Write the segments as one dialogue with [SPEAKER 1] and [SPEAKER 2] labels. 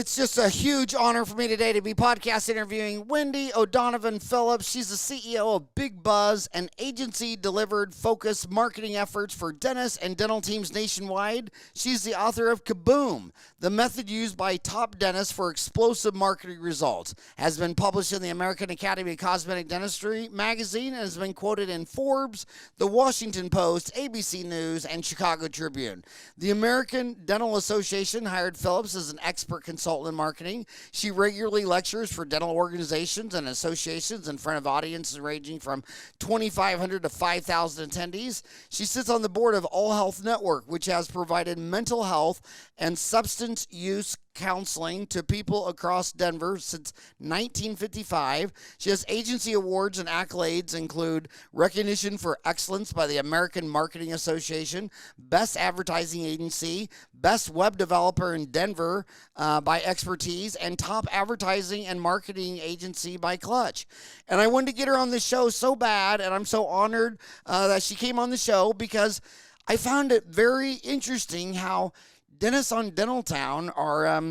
[SPEAKER 1] It's just a huge honor for me today to be podcast interviewing Wendy O'Donovan Phillips. She's the CEO of Big Buzz, an agency delivered focused marketing efforts for dentists and dental teams nationwide. She's the author of KABOOM, the method used by top dentists for explosive marketing results. Has been published in the American Academy of Cosmetic Dentistry magazine and has been quoted in Forbes, The Washington Post, ABC News, and Chicago Tribune. The American Dental Association hired Phillips as an expert consultant in marketing. She regularly lectures for dental organizations and associations in front of audiences ranging from 2,500 to 5,000 attendees. She sits on the board of AllHealth Network, which has provided mental health and substance use counseling to people across Denver since 1955. She has agency awards and accolades include recognition for excellence by the American Marketing Association, Best Advertising Agency, Best Web Developer in Denver by Expertise, and Top Advertising and Marketing Agency by Clutch. And I wanted to get her on the show so bad, and I'm so honored that she came on the show because I found it very interesting how dentists on Dental Town are,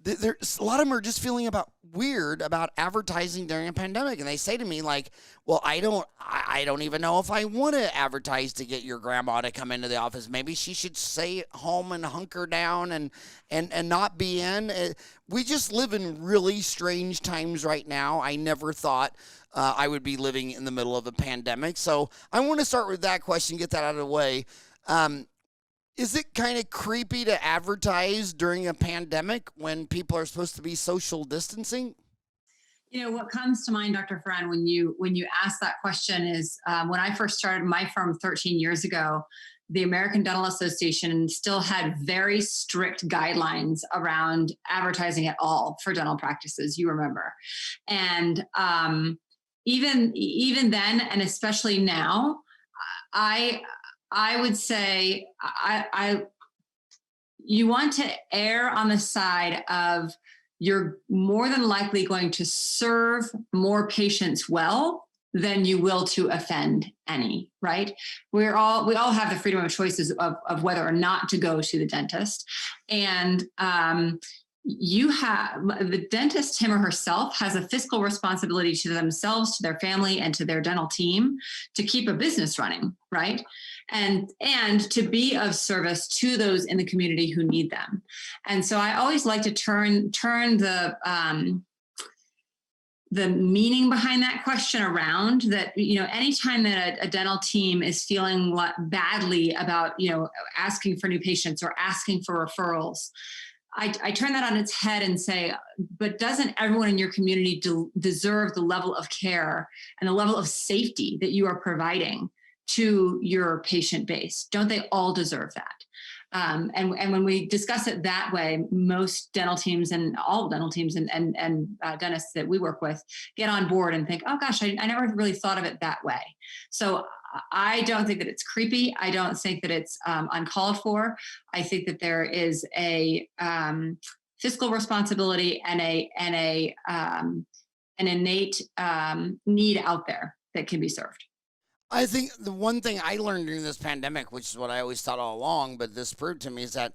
[SPEAKER 1] there's a lot of them are just feeling weird about advertising during a pandemic. And they say to me like, well, I don't even know if I want to advertise to get your grandma to come into the office. Maybe she should stay at home and hunker down and not be in. We just live in really strange times right now. I never thought I would be living in the middle of a pandemic. So I want to start with that question, get that out of the way. Is it kind of creepy to advertise during a pandemic when people are supposed to be social distancing?
[SPEAKER 2] You know, what comes to mind, Dr. Ferran, when you ask that question is when I first started my firm 13 years ago, the American Dental Association still had very strict guidelines around advertising at all for dental practices, you remember. And even then, and especially now, I would say you want to err on the side of you're more than likely going to serve more patients well than you will to offend any, right? We all have the freedom of choices of whether or not to go to the dentist. And the dentist, him or herself, has a fiscal responsibility to themselves, to their family, and to their dental team to keep a business running, right? And to be of service to those in the community who need them. And so I always like to turn the meaning behind that question around, that, you know, anytime that a dental team is feeling badly about, you know, asking for new patients or asking for referrals, I turn that on its head and say, but doesn't everyone in your community deserve the level of care and the level of safety that you are providing to your patient base? Don't they all deserve that? And when we discuss it that way, most dental teams and all dental teams and dentists that we work with get on board and think, oh gosh, I never really thought of it that way. So I don't think that it's creepy. I don't think that it's uncalled for. I think that there is a fiscal responsibility and an innate need out there that can be served.
[SPEAKER 1] I think the one thing I learned during this pandemic, which is what I always thought all along, but this proved to me, is that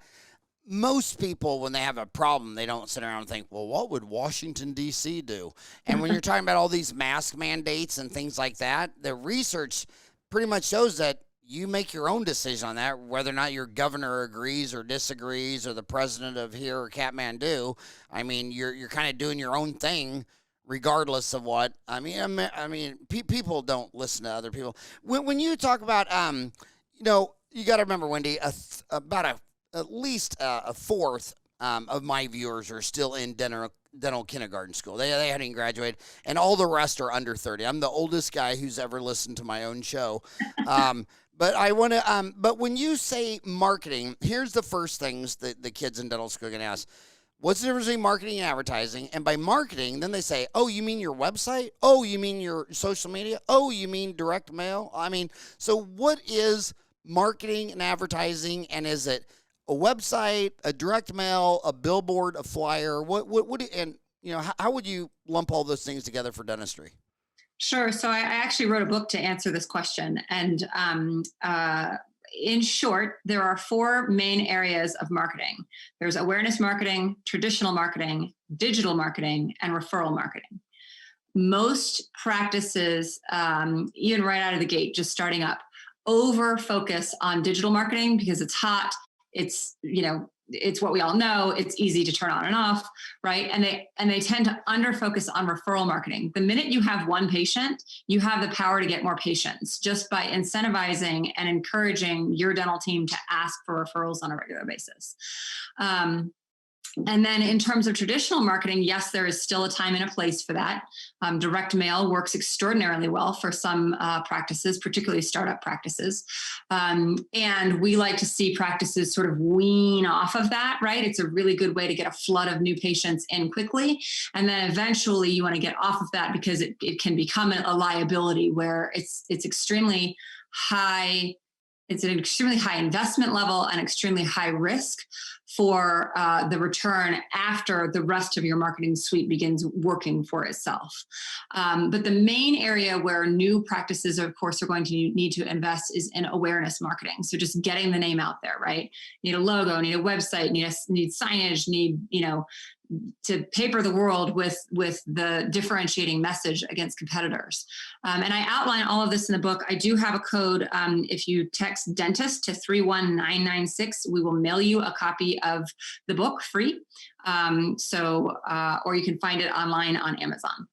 [SPEAKER 1] most people, when they have a problem, they don't sit around and think, well, what would Washington, D.C. do? And when you're talking about all these mask mandates and things like that, the research pretty much shows that you make your own decision on that, whether or not your governor agrees or disagrees, or the president of here or Kathmandu. I mean, you're kind of doing your own thing, regardless of what. I mean, people don't listen to other people. When you talk about, you know, you got to remember, Wendy, at least a fourth of my viewers are still in dental kindergarten school. They hadn't even graduated, and all the rest are under 30. I'm the oldest guy who's ever listened to my own show. But I want to. But when you say marketing, here's the first things that the kids in dental school are going to ask. What's the difference between marketing and advertising? And by marketing, then they say, oh, you mean your website? Oh, you mean your social media? Oh, you mean direct mail? I mean, so what is marketing and advertising? And is it a website, a direct mail, a billboard, a flyer? And, you know, how would you lump all those things together for dentistry?
[SPEAKER 2] Sure. So I actually wrote a book to answer this question. And in short, there are four main areas of marketing. There's awareness marketing, traditional marketing, digital marketing, and referral marketing. Most practices, even right out of the gate, just starting up, over focus on digital marketing because it's hot. It's, it's what we all know. It's easy to turn on and off, right? And they tend to under focus on referral marketing. The minute you have one patient, you have the power to get more patients just by incentivizing and encouraging your dental team to ask for referrals on a regular basis. And then in terms of traditional marketing, yes, there is still a time and a place for that. Direct mail works extraordinarily well for some practices, particularly startup practices. And we like to see practices sort of wean off of that, right? It's a really good way to get a flood of new patients in quickly. And then eventually you want to get off of that because it can become a liability where it's extremely high. It's an extremely high investment level and extremely high risk for the return after the rest of your marketing suite begins working for itself. But the main area where new practices, of course, are going to need to invest is in awareness marketing. So just getting the name out there, right? Need a logo, need a website, need signage, need, to paper the world with the differentiating message against competitors. And I outline all of this in the book. I do have a code. If you text dentist to 31996, we will mail you a copy of the book free. Or you can find it online on Amazon.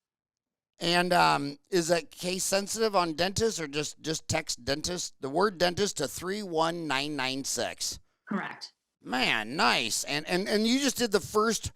[SPEAKER 1] And is that case sensitive on dentist, or just text dentist, the word dentist, to 31996?
[SPEAKER 2] Correct.
[SPEAKER 1] Man, nice. And you just did the first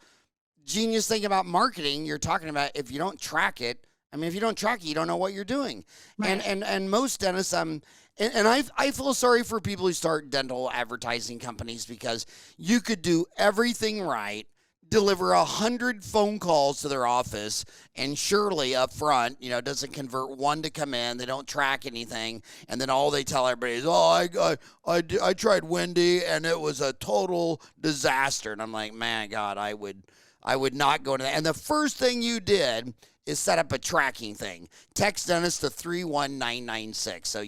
[SPEAKER 1] genius thing about marketing. You're talking about if you don't track it, if you don't track it, you don't know what you're doing. Right. And most dentists, and I feel sorry for people who start dental advertising companies, because you could do everything right, deliver 100 phone calls to their office, and surely up front, doesn't convert one to come in. They don't track anything, and then all they tell everybody is, "Oh, I tried Wendy, and it was a total disaster." And I'm like, man, God, I would not go into that. And the first thing you did is set up a tracking thing. Text dentist to 31996. So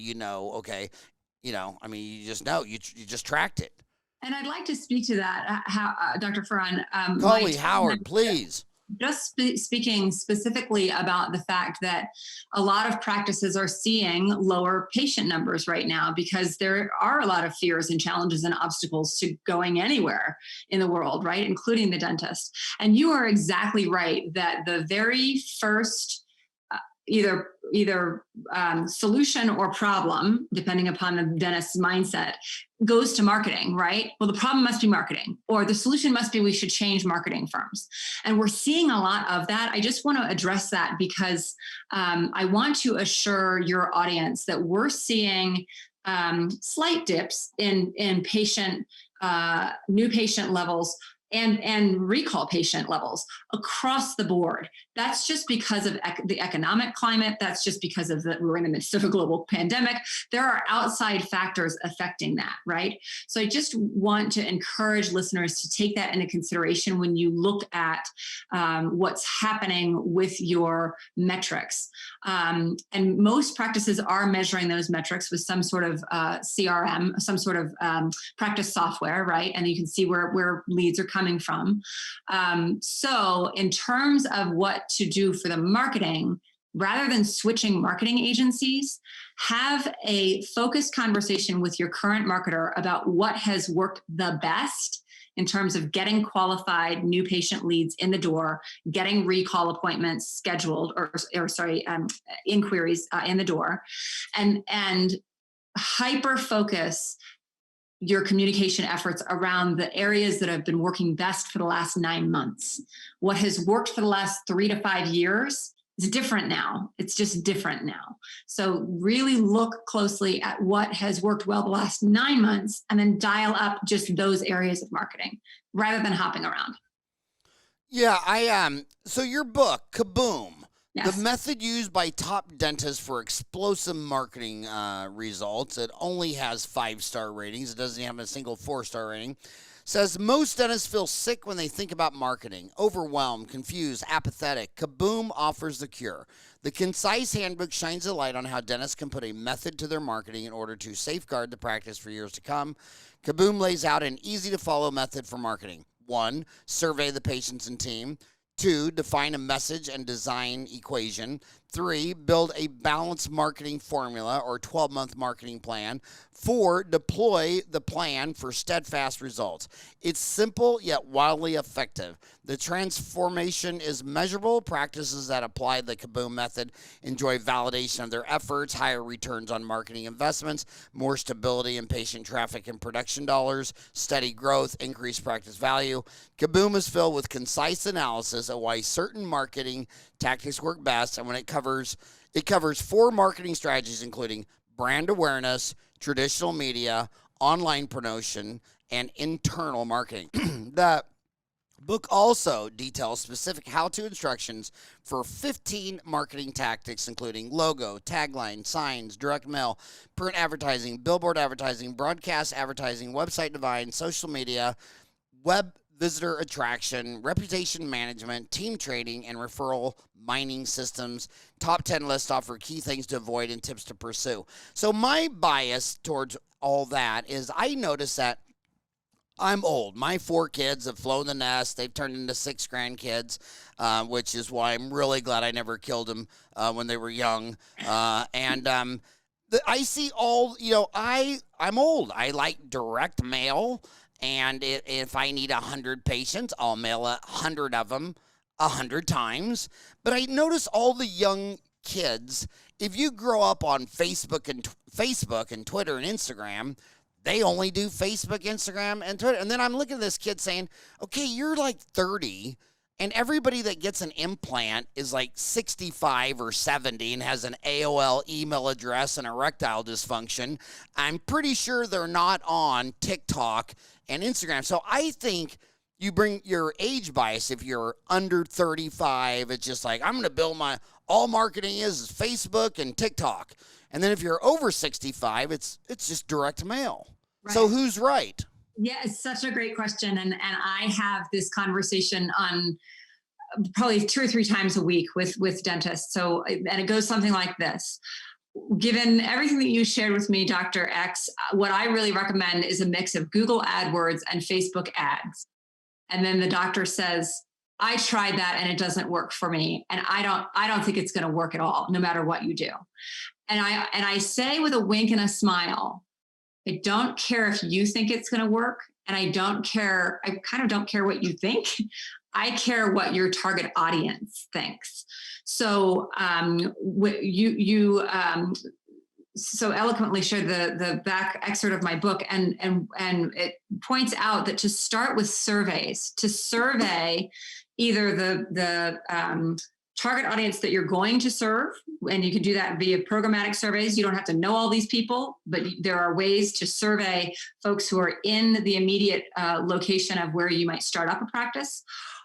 [SPEAKER 1] okay, you just know, you just tracked it.
[SPEAKER 2] And I'd like to speak to that, Dr. Farhan.
[SPEAKER 1] Coley Howard, please.
[SPEAKER 2] Just speaking specifically about the fact that a lot of practices are seeing lower patient numbers right now because there are a lot of fears and challenges and obstacles to going anywhere in the world, right, including the dentist. And you are exactly right that the very first either solution or problem, depending upon the dentist's mindset, goes to marketing, right? Well, the problem must be marketing, or the solution must be we should change marketing firms. And we're seeing a lot of that. I just want to address that because I want to assure your audience that we're seeing slight dips in patient, new patient levels and recall patient levels across the board. That's just because of the economic climate. That's just because of we're in the midst of a global pandemic. There are outside factors affecting that, right? So I just want to encourage listeners to take that into consideration when you look at what's happening with your metrics. And most practices are measuring those metrics with some sort of CRM, some sort of practice software, right? And you can see where leads are coming from. So in terms of what to do for the marketing, rather than switching marketing agencies, have a focused conversation with your current marketer about what has worked the best in terms of getting qualified new patient leads in the door, getting recall appointments scheduled, inquiries in the door, and hyper focus your communication efforts around the areas that have been working best for the last 9 months. What has worked for the last 3 to 5 years is different now. It's just different now. So really look closely at what has worked well the last 9 months and then dial up just those areas of marketing rather than hopping around.
[SPEAKER 1] Yeah, so your book, KABOOM,
[SPEAKER 2] yes.
[SPEAKER 1] The method used by top dentists for explosive marketing results. It only has 5-star ratings. It doesn't have a single 4-star rating. Says most dentists feel sick when they think about marketing, overwhelmed, confused, apathetic. KABOOM offers the cure. The concise handbook shines a light on how dentists can put a method to their marketing in order to safeguard the practice for years to come. KABOOM lays out an easy-to-follow method for marketing. 1. Survey the patients and team. 2. Define a message and design equation. 3. Build a balanced marketing formula or 12-month marketing plan. 4. Deploy the plan for steadfast results. It's simple yet wildly effective. The transformation is measurable. Practices that apply the KABOOM method enjoy validation of their efforts, higher returns on marketing investments, more stability in patient traffic and production dollars, steady growth, increased practice value. KABOOM is filled with concise analysis of why certain marketing tactics work best, and when it covers 4 marketing strategies, including brand awareness, traditional media, online promotion, and internal marketing. The book also details specific how-to instructions for 15 marketing tactics, including logo, tagline, signs, direct mail, print advertising, billboard advertising, broadcast advertising, website design, social media, web visitor attraction, reputation management, team training, and referral mining systems. Top 10 lists offer key things to avoid and tips to pursue. So my bias towards all that is I notice that I'm old. My 4 kids have flown the nest. They've turned into 6 grandkids, which is why I'm really glad I never killed them when they were young. I see all, I'm old. I like direct mail. And if I need 100 patients, I'll mail 100 of them 100 times. But I notice all the young kids, if you grow up on Facebook and Twitter and Instagram, they only do Facebook, Instagram, and Twitter. And then I'm looking at this kid saying, okay, you're like 30, and everybody that gets an implant is like 65 or 70 and has an AOL email address and erectile dysfunction. I'm pretty sure they're not on TikTok and Instagram. So I think you bring your age bias. If you're under 35, it's just like, I'm going to build all marketing is Facebook and TikTok. And then if you're over 65, it's just direct mail. Right. So who's right?
[SPEAKER 2] Yeah, it's such a great question. And I have this conversation on probably 2 or 3 times a week with dentists. So, and it goes something like this. Given everything that you shared with me, Dr. X, what I really recommend is a mix of Google AdWords and Facebook ads. And then the doctor says, I tried that and it doesn't work for me. And I don't think it's going to work at all, no matter what you do. And I say with a wink and a smile, I don't care if you think it's going to work. And I kind of don't care what you think. I care what your target audience thinks. So you so eloquently shared the back excerpt of my book, and it points out that to start with surveys, to survey either the target audience that you're going to serve, and you can do that via programmatic surveys. You don't have to know all these people, but there are ways to survey folks who are in the immediate location of where you might start up a practice,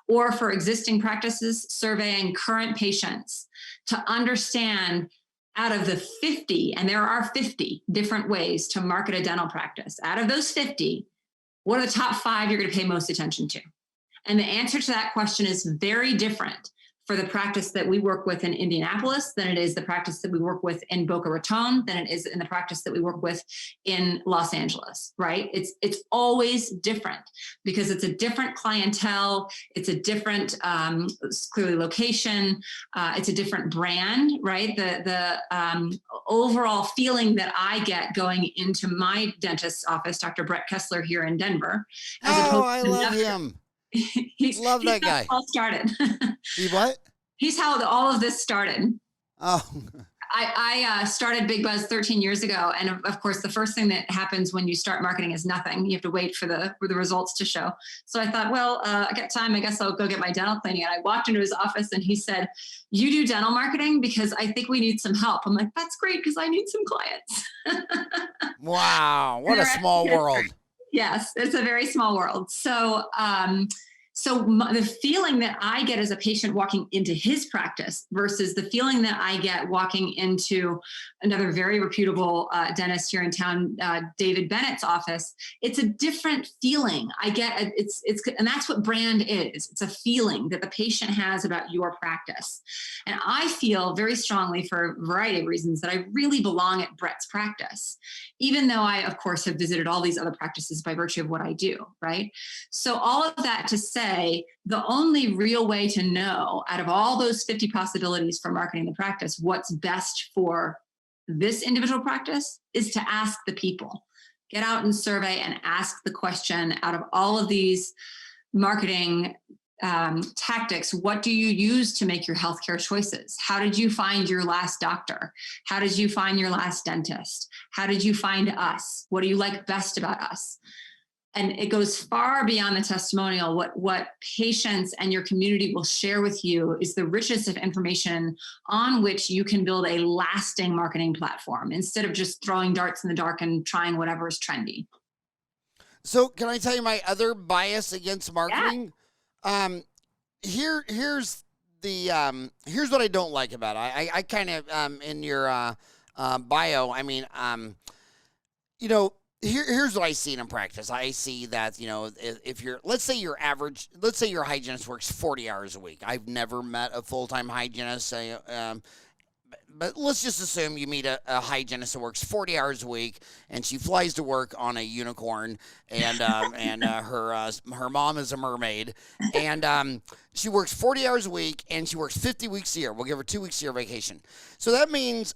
[SPEAKER 2] or for existing practices, surveying current patients to understand out of the 50, and there are 50 different ways to market a dental practice. Out of those 50, what are the top 5 you're going to pay most attention to? And the answer to that question is very different for the practice that we work with in Indianapolis than it is the practice that we work with in Boca Raton, than it is in the practice that we work with in Los Angeles, right? It's always different because it's a different clientele. It's a different, clearly location. It's a different brand, right? The overall feeling that I get going into my dentist's office, Dr. Brett Kessler here in Denver.
[SPEAKER 1] I love him. Love that guy.
[SPEAKER 2] All started.
[SPEAKER 1] He what?
[SPEAKER 2] He's how all of this started.
[SPEAKER 1] Oh.
[SPEAKER 2] I started Big Buzz 13 years ago, and of course, the first thing that happens when you start marketing is nothing. You have to wait for the results to show. So I thought, well, I got time. I guess I'll go get my dental cleaning. And I walked into his office, and he said, "You do dental marketing because I think we need some help." I'm like, "That's great because I need some clients."
[SPEAKER 1] Wow, what a small world.
[SPEAKER 2] Yes, it's a very small world. So So the feeling that I get as a patient walking into his practice versus the feeling that I get walking into another very reputable dentist here in town, David Bennett's office, it's a different feeling. I get and that's what brand is. It's a feeling that the patient has about your practice. And I feel very strongly, for a variety of reasons, that I really belong at Brett's practice, even though I, of course, have visited all these other practices by virtue of what I do, right? So all of that to say, the only real way to know out of all those 50 possibilities for marketing the practice, what's best for this individual practice is to ask the people. Get out and survey and ask the question, out of all of these marketing tactics, what do you use to make your healthcare choices? How did you find your last doctor? How did you find your last dentist? How did you find us? What do you like best about us? And it goes far beyond the testimonial. What patients and your community will share with you is the richest of information on which you can build a lasting marketing platform instead of just throwing darts in the dark and trying whatever is trendy.
[SPEAKER 1] So can I tell you my other bias against marketing? Yeah. Here's what I don't like about it. I kind of, in your bio, I mean, here's what I see in practice. I see that, if let's say your hygienist works 40 hours a week. I've never met a full-time hygienist, but let's just assume you meet a hygienist that works 40 hours a week, and she flies to work on a unicorn, and her mom is a mermaid, and she works 40 hours a week, and she works 50 weeks a year. We'll give her 2 weeks a year vacation. So that means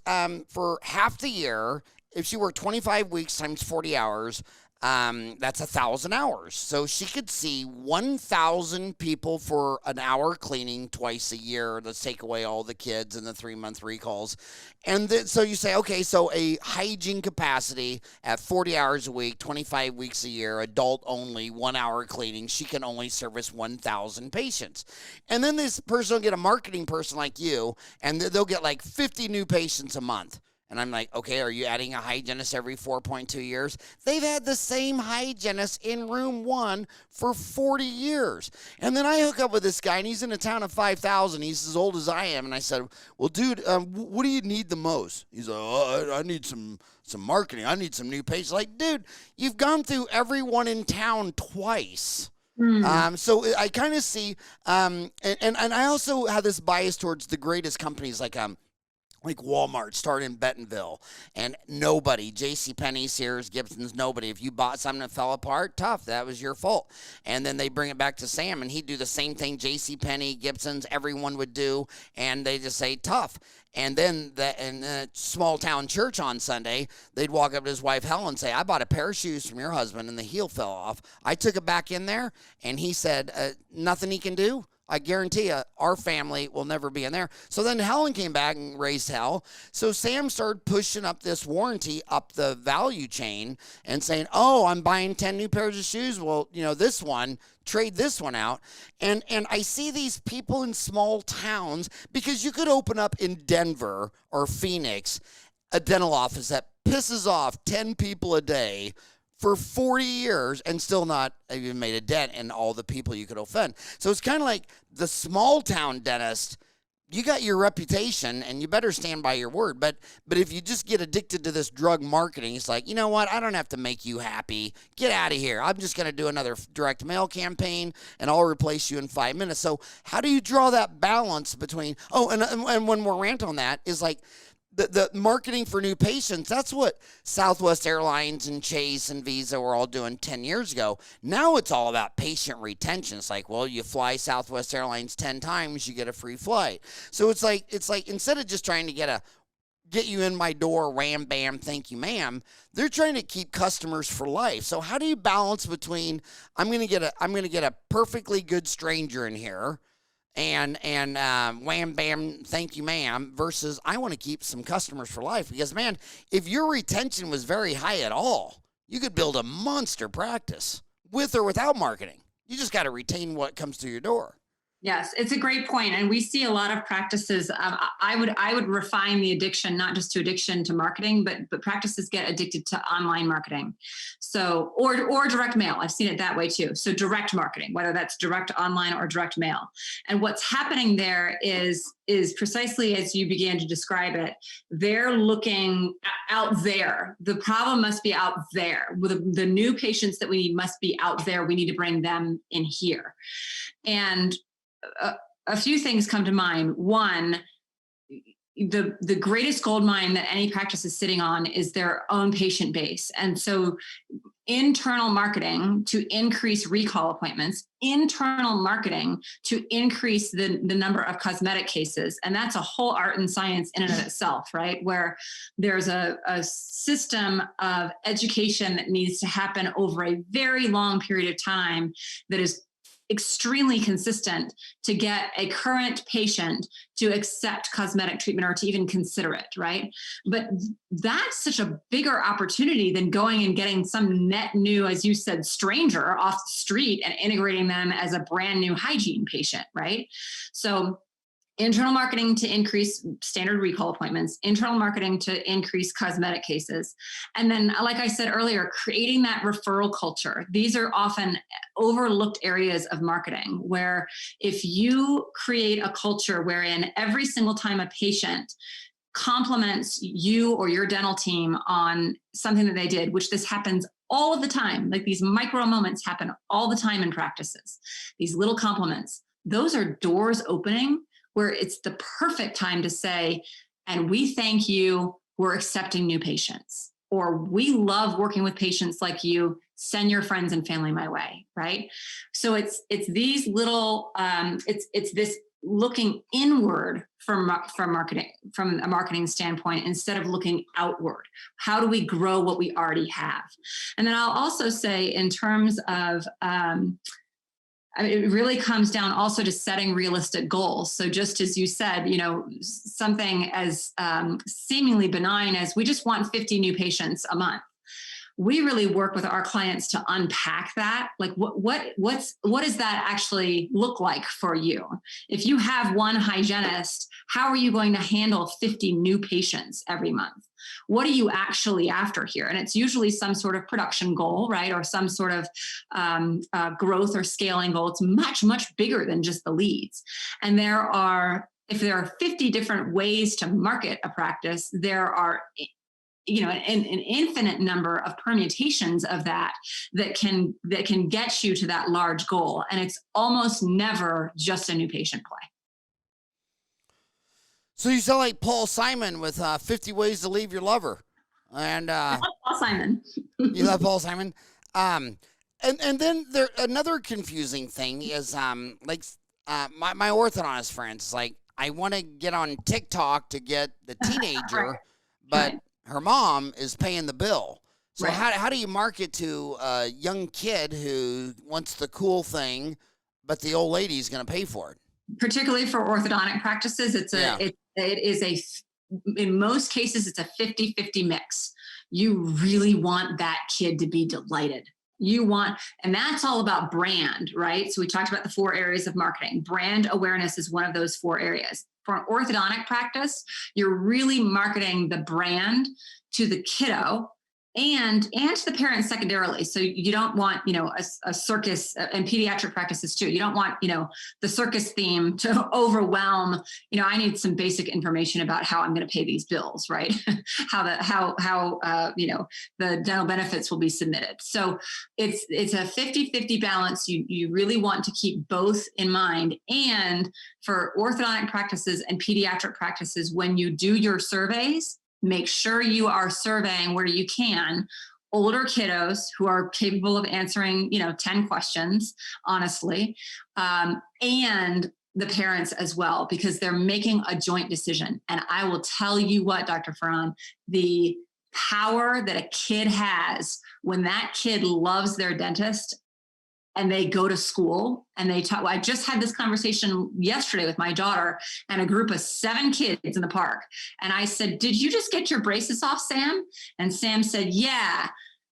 [SPEAKER 1] for half the year, if she worked 25 weeks times 40 hours, that's 1,000 hours. So she could see 1,000 people for an hour cleaning twice a year. Let's take away all the kids and the 3-month recalls. And so you say, okay, so a hygiene capacity at 40 hours a week, 25 weeks a year, adult only, 1 hour cleaning, she can only service 1,000 patients. And then this person will get a marketing person like you, and they'll get like 50 new patients a month. And I'm like, okay, are you adding a hygienist every 4.2 years? They've had the same hygienist in room 1 for 40 years. And then I hook up with this guy, and he's in a town of 5,000. He's as old as I am. And I said, well, dude, what do you need the most? He's like, oh, I need some marketing. I need some new patients. Like, dude, you've gone through everyone in town twice. So I kind of see, and I also have this bias towards the greatest companies like Walmart started in Bentonville, and nobody, JCPenney, Sears, Gibson's, nobody. If you bought something that fell apart, tough, that was your fault. And then they bring it back to Sam, and he'd do the same thing JCPenney, Gibson's, everyone would do, and they just say tough. And then in the small town church on Sunday, they'd walk up to his wife Helen and say, I bought a pair of shoes from your husband, and the heel fell off. I took it back in there, and he said, nothing he can do. I guarantee you, our family will never be in there. So then Helen came back and raised hell. So Sam started pushing up this warranty up the value chain and saying, oh, I'm buying 10 new pairs of shoes. Well, this one, trade this one out. And I see these people in small towns, because you could open up in Denver or Phoenix a dental office that pisses off 10 people a day for 40 years and still not even made a dent in all the people you could offend. So it's kind of like the small town dentist. You got your reputation and you better stand by your word. But if you just get addicted to this drug marketing, it's like, you know what? I don't have to make you happy. Get out of here. I'm just going to do another direct mail campaign and I'll replace you in 5 minutes. So how do you draw that balance between, and one more rant on that is like, the marketing for new patients, that's what Southwest Airlines and Chase and Visa were all doing 10 years ago. Now it's all about patient retention. It's like, well, you fly Southwest Airlines 10 times, you get a free flight. So it's like instead of just trying to get you in my door, wham, bam, thank you, ma'am, they're trying to keep customers for life. So how do you balance between I'm going to get a perfectly good stranger in here and wham, bam, thank you, ma'am, versus I want to keep some customers for life? Because, man, if your retention was very high at all, you could build a monster practice with or without marketing. You just got to retain what comes through your door.
[SPEAKER 2] Yes, it's a great point, and we see a lot of practices. I would refine the addiction not just to addiction to marketing, but practices get addicted to online marketing, so or direct mail. I've seen it that way too. So direct marketing, whether that's direct online or direct mail, and what's happening there is precisely as you began to describe it. They're looking out there. The problem must be out there. The new patients that we need must be out there. We need to bring them in here, and a few things come to mind. One, the greatest gold mine that any practice is sitting on is their own patient base. And so internal marketing to increase recall appointments, internal marketing to increase the number of cosmetic cases. And that's a whole art and science in and of itself, right? Where there's a system of education that needs to happen over a very long period of time that is extremely consistent to get a current patient to accept cosmetic treatment or to even consider it, right? But that's such a bigger opportunity than going and getting some net new, as you said, stranger off the street and integrating them as a brand new hygiene patient, right? So internal marketing to increase standard recall appointments, internal marketing to increase cosmetic cases. And then, like I said earlier, creating that referral culture. These are often overlooked areas of marketing where if you create a culture wherein every single time a patient compliments you or your dental team on something that they did, which this happens all of the time, like these micro moments happen all the time in practices, these little compliments, those are doors opening where it's the perfect time to say, and we thank you, we're accepting new patients, or we love working with patients like you, send your friends and family my way, right? So it's these little, it's this looking inward from marketing, from a marketing standpoint, instead of looking outward. How do we grow what we already have? And then I'll also say in terms of, it really comes down also to setting realistic goals. So just as you said, something as seemingly benign as we just want 50 new patients a month. We really work with our clients to unpack that. Like what does that actually look like for you? If you have one hygienist, how are you going to handle 50 new patients every month? What are you actually after here? And it's usually some sort of production goal, right? Or some sort of growth or scaling goal. It's much, much bigger than just the leads. And if there are 50 different ways to market a practice, there are an infinite number of permutations of that can get you to that large goal. And it's almost never just a new patient play.
[SPEAKER 1] So you sound like Paul Simon with 50 Ways to Leave Your Lover. And
[SPEAKER 2] I love Paul Simon.
[SPEAKER 1] You love Paul Simon? And then another confusing thing is my orthodontist friends, like, I want to get on TikTok to get the teenager,
[SPEAKER 2] Right.
[SPEAKER 1] but
[SPEAKER 2] Right.
[SPEAKER 1] her mom is paying the bill. So
[SPEAKER 2] Right.
[SPEAKER 1] how do you market to a young kid who wants the cool thing, but the old lady's going to pay for it?
[SPEAKER 2] Particularly for orthodontic practices, in most cases, it's a 50-50 mix. You really want that kid to be delighted. And that's all about brand, right? So we talked about the 4 areas of marketing. Brand awareness is one of those 4 areas. For an orthodontic practice, you're really marketing the brand to the kiddo and to the parents secondarily. So you don't want, a circus, and pediatric practices too. You don't want, the circus theme to overwhelm, I need some basic information about how I'm going to pay these bills, right? how the dental benefits will be submitted. So it's a 50-50 balance. You really want to keep both in mind. And for orthodontic practices and pediatric practices, when you do your surveys, make sure you are surveying where you can older kiddos who are capable of answering, 10 questions, honestly, and the parents as well, because they're making a joint decision. And I will tell you what, Dr. Farhan, the power that a kid has when that kid loves their dentist and they go to school and they talk. I just had this conversation yesterday with my daughter and a group of 7 kids in the park. And I said, "Did you just get your braces off, Sam?" And Sam said, "Yeah."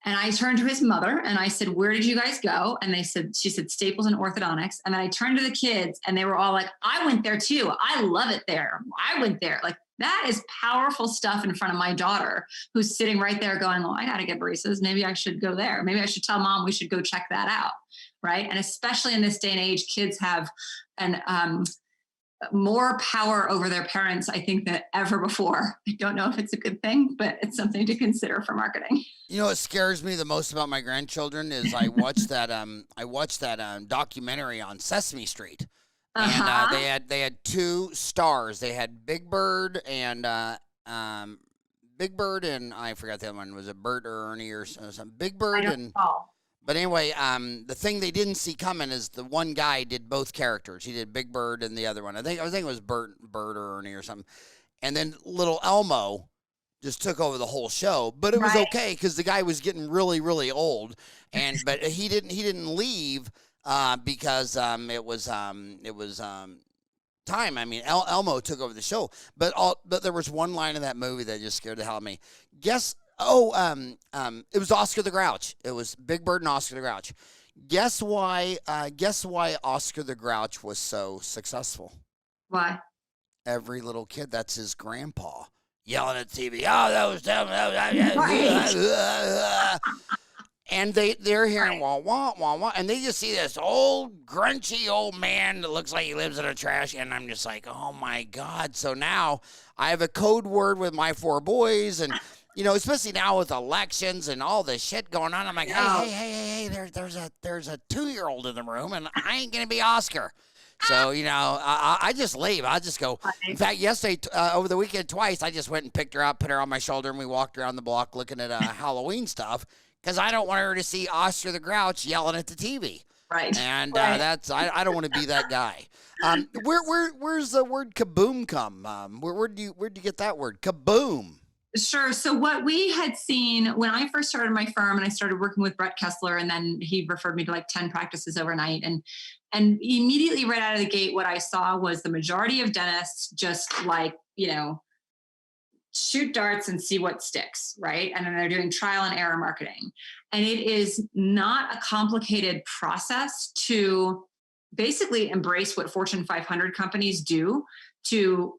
[SPEAKER 2] And I turned to his mother and I said, where did you guys go? And she said, Staples and orthodontics. And then I turned to the kids and they were all like, I went there too. I love it there. I went there. Like, that is powerful stuff in front of my daughter, who's sitting right there going, well, I got to get braces. Maybe I should go there. Maybe I should tell mom we should go check that out. Right. And especially in this day and age, kids have more power over their parents, I think, than ever before. I don't know if it's a good thing, but it's something to consider for marketing.
[SPEAKER 1] You know what scares me the most about my grandchildren is I watched that documentary on Sesame Street, and they had two stars. They had Big Bird and I forgot the other one. Was it Bert or Ernie or something? Big Bird and. But anyway, the thing they didn't see coming is the one guy did both characters. He did Big Bird and the other one. I think it was Bert or Ernie or something. And then little Elmo just took over the whole show. But it was okay because the guy was getting really, really old. But he didn't leave because it was time. I mean, Elmo took over the show. But there was one line in that movie that just scared the hell out of me. It was Oscar the Grouch. It was Big Bird and Oscar the Grouch. Guess why Oscar the Grouch was so successful?
[SPEAKER 2] Why?
[SPEAKER 1] Every little kid, that's his grandpa, yelling at TV. Oh, that was dumb. And they're hearing wah, wah, wah, wah. And they just see this old, grunchy old man that looks like he lives in a trash. And I'm just like, oh, my God. So now I have a code word with my 4 boys. And, you know, especially now with elections and all this shit going on. I'm like, hey, there's a 2-year-old in the room. And I ain't going to be Oscar. So, you know, I just leave. I just go. In fact, yesterday, over the weekend, twice, I just went and picked her up, put her on my shoulder, and we walked around the block looking at Halloween stuff. Because I don't want her to see Oscar the Grouch yelling at the TV.
[SPEAKER 2] Right.
[SPEAKER 1] And that's I don't want to be that guy. Where's the word kaboom come? Where'd you get that word? Kaboom.
[SPEAKER 2] Sure. So what we had seen when I first started my firm and I started working with Brett Kessler, and then he referred me to like 10 practices overnight. And immediately right out of the gate, what I saw was the majority of dentists just like, you know, shoot darts and see what sticks, right? And then they're doing trial and error marketing. And it is not a complicated process to basically embrace what Fortune 500 companies do to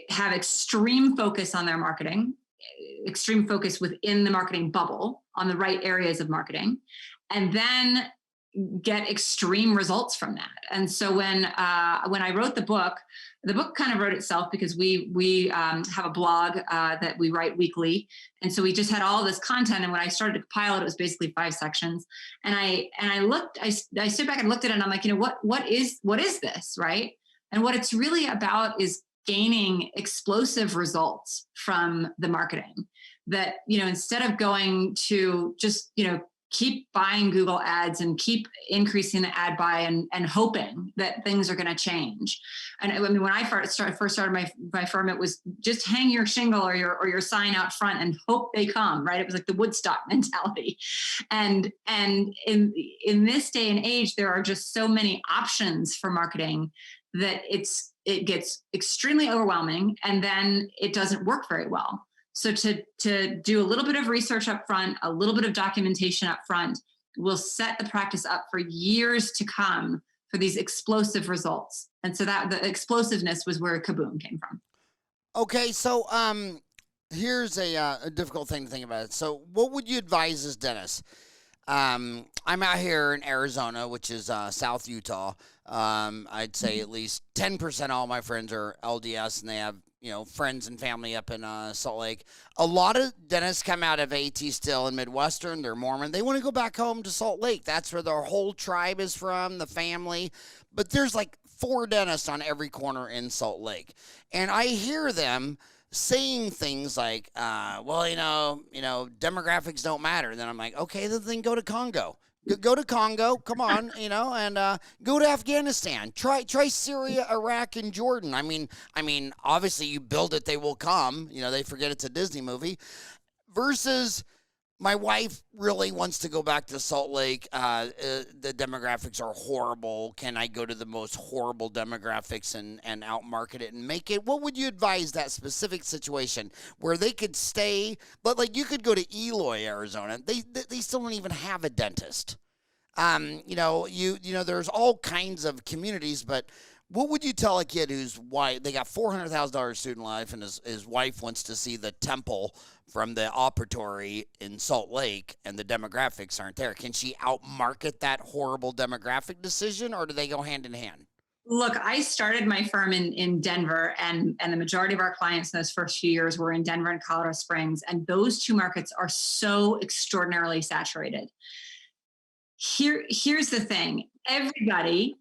[SPEAKER 2] have extreme focus on their marketing, extreme focus within the marketing bubble on the right areas of marketing, and then get extreme results from that. And so when I wrote the book kind of wrote itself because we have a blog that we write weekly. And so we just had all this content. And when I started to compile it, it was basically 5 sections. And I stood back and looked at it and I'm like, you know, what is this, right? And what it's really about is gaining explosive results from the marketing that, you know, instead of going to just, you know, keep buying Google ads and keep increasing the ad buy and hoping that things are going to change. And I mean, when I first started my firm, it was just hang your shingle or your sign out front and hope they come, right? It was like the Woodstock mentality. And in this day and age, there are just so many options for marketing that it gets extremely overwhelming and then it doesn't work very well. So to do a little bit of research up front, a little bit of documentation up front, will set the practice up for years to come for these explosive results. And so that the explosiveness was where KABOOM came from. Okay,
[SPEAKER 1] so here's a difficult thing to think about. So what would you advise as dentists? I'm out here in Arizona, which is South Utah. I'd say at least 10% of all my friends are LDS, and they have, you know, friends and family up in Salt Lake. A lot of dentists come out of AT still in Midwestern. They're Mormon. They want to go back home to Salt Lake. That's where their whole tribe is from, the family. But there's like 4 dentists on every corner in Salt Lake. And I hear them saying things like, well, you know, demographics don't matter. And then I'm like, okay, then go to Congo. Go to Congo, come on, you know, and go to Afghanistan. Try Syria, Iraq, and Jordan. I mean, obviously you build it, they will come. You know, they forget it's a Disney movie. Versus My wife really wants to go back to Salt Lake. The demographics are horrible. Can I go to the most horrible demographics and outmarket it and make it? What would you advise that specific situation where they could stay? But like you could go to Eloy, Arizona. They still don't even have a dentist. There's all kinds of communities, but what would you tell a kid whose wife, they got $400,000 student life and his wife wants to see the temple from the operatory in Salt Lake and the demographics aren't there? Can she outmarket that horrible demographic decision, or do they go hand in hand?
[SPEAKER 2] Look, I started my firm in Denver, and the majority of our clients in those first few years were in Denver and Colorado Springs. And those two markets are so extraordinarily saturated. Here's the thing. Everybody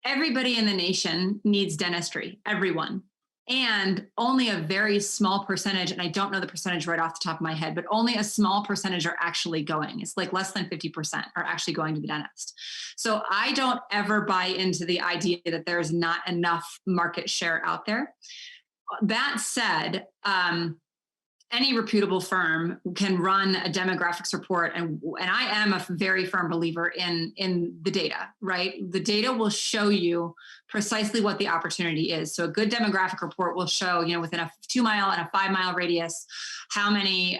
[SPEAKER 2] in the nation needs dentistry, everyone. And only a very small percentage, and I don't know the percentage right off the top of my head, but only a small percentage are actually going. It's like less than 50% are actually going to the dentist. So I don't ever buy into the idea that there's not enough market share out there. That said, any reputable firm can run a demographics report. And I am a very firm believer in the data, right? The data will show you precisely what the opportunity is. So a good demographic report will show, within a 2-mile and a 5-mile radius, how many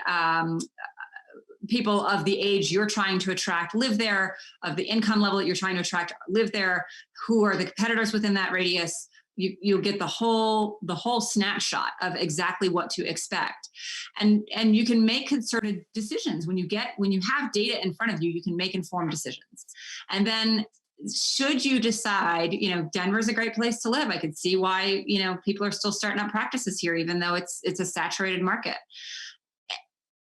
[SPEAKER 2] people of the age you're trying to attract live there, of the income level that you're trying to attract live there, who are the competitors within that radius. You'll get the whole snapshot of exactly what to expect. And you can make concerted decisions. When you have data in front of you, you can make informed decisions. And then should you decide, Denver's a great place to live, I could see why, people are still starting up practices here, even though it's a saturated market.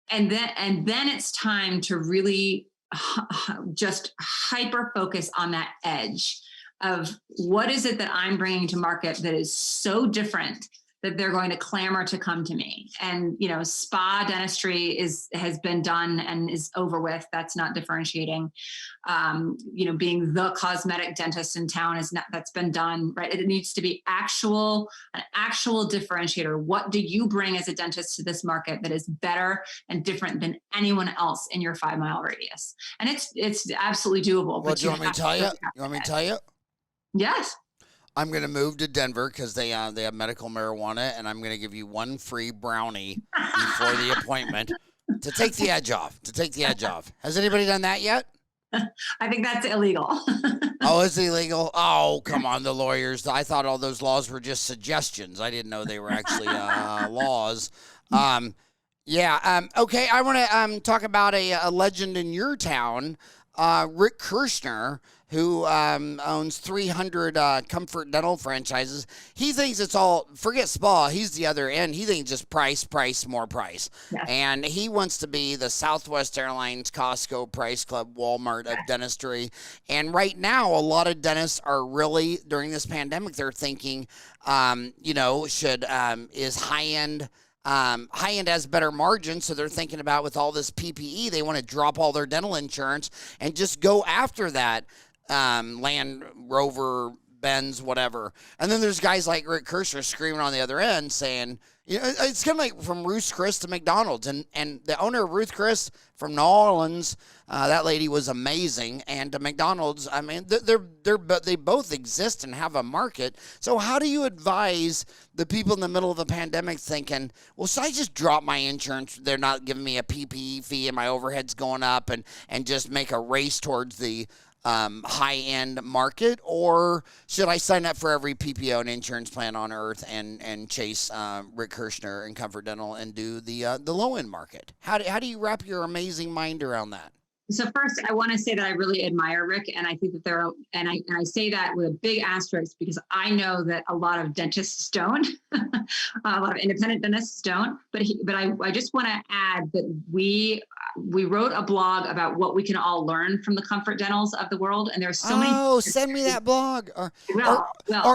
[SPEAKER 2] And then it's time to really just hyper focus on that edge of what is it that I'm bringing to market that is so different that they're going to clamor to come to me. And, spa dentistry has been done and is over with. That's not differentiating. Being the cosmetic dentist in town that's been done, right? It needs to be an actual differentiator. What do you bring as a dentist to this market that is better and different than anyone else in your 5-mile radius? And it's absolutely doable.
[SPEAKER 1] Well, do you want me to tell you? You want me to tell you?
[SPEAKER 2] Yes.
[SPEAKER 1] I'm going to move to Denver because they have medical marijuana, and I'm going to give you one free brownie before the appointment to take the edge off. Has anybody done that yet?
[SPEAKER 2] I think that's illegal.
[SPEAKER 1] Oh, is it illegal? Oh, come on, the lawyers. I thought all those laws were just suggestions. I didn't know they were actually laws. Okay, I want to talk about a legend in your town, Rick Kirshner, who owns 300 Comfort Dental franchises. He thinks it's all, forget spa, he's the other end. He thinks just price, more price. Yes. And he wants to be the Southwest Airlines, Costco, Price Club, Walmart of dentistry. And right now, a lot of dentists are really, during this pandemic, they're thinking, is high-end has better margins, so they're thinking about with all this PPE, they want to drop all their dental insurance and just go after that Land Rover, Benz, whatever. And then there's guys like Rick Kirshner screaming on the other end saying, it's kind of like from Ruth's Chris to McDonald's. And the owner of Ruth Chris from New Orleans, that lady was amazing. And to McDonald's, I mean, they both exist and have a market. So how do you advise the people in the middle of the pandemic thinking, well, should I just drop my insurance? They're not giving me a PPE fee and my overhead's going up and just make a race towards the high-end market, or should I sign up for every PPO and insurance plan on earth and chase Rick Kirshner and Comfort Dental and do the low-end market? How do you wrap your amazing mind around that?
[SPEAKER 2] So first, I want to say that I really admire Rick, and I think that I say that with a big asterisk because I know that a lot of dentists don't, a lot of independent dentists don't. But I just want to add that we wrote a blog about what we can all learn from the Comfort Dentals of the world, and there's so many. Oh,
[SPEAKER 1] send me that blog, or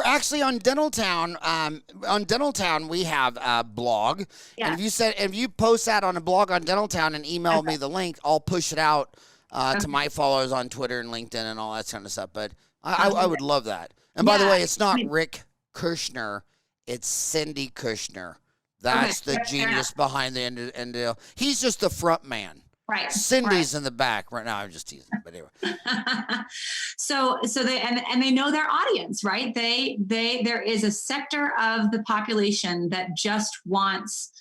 [SPEAKER 1] actually on Dentaltown. On Dentaltown, we have a blog, and if you post that on a blog on Dentaltown and email me the link, I'll push it out to my followers on Twitter and LinkedIn and all that kind of stuff. But I would love that. And by the way, it's not Rick Kirshner, it's Cindy Kirshner. That's the genius behind the end. He's just the front man.
[SPEAKER 2] Right.
[SPEAKER 1] Cindy's in the back right now. I'm just teasing, but anyway.
[SPEAKER 2] So they and they know their audience, right? There is a sector of the population that just wants,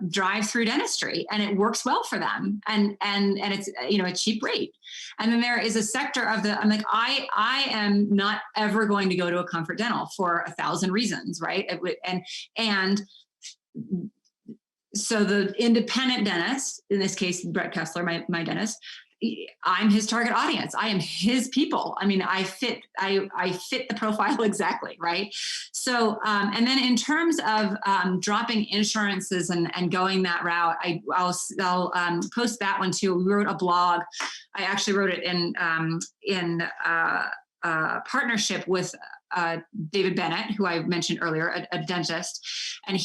[SPEAKER 2] drive-through dentistry, and it works well for them, and it's, a cheap rate. And then there is a sector of I'm like, I am not ever going to go to a Comfort Dental for 1,000 reasons, right? And so the independent dentist, in this case, Brett Kessler, my dentist, I'm his target audience. I am his people. I mean, I fit the profile exactly, right? So, and then in terms of dropping insurances and going that route, I'll post that one too. We wrote a blog. I actually wrote it in partnership with David Bennett, who I mentioned earlier, a dentist, and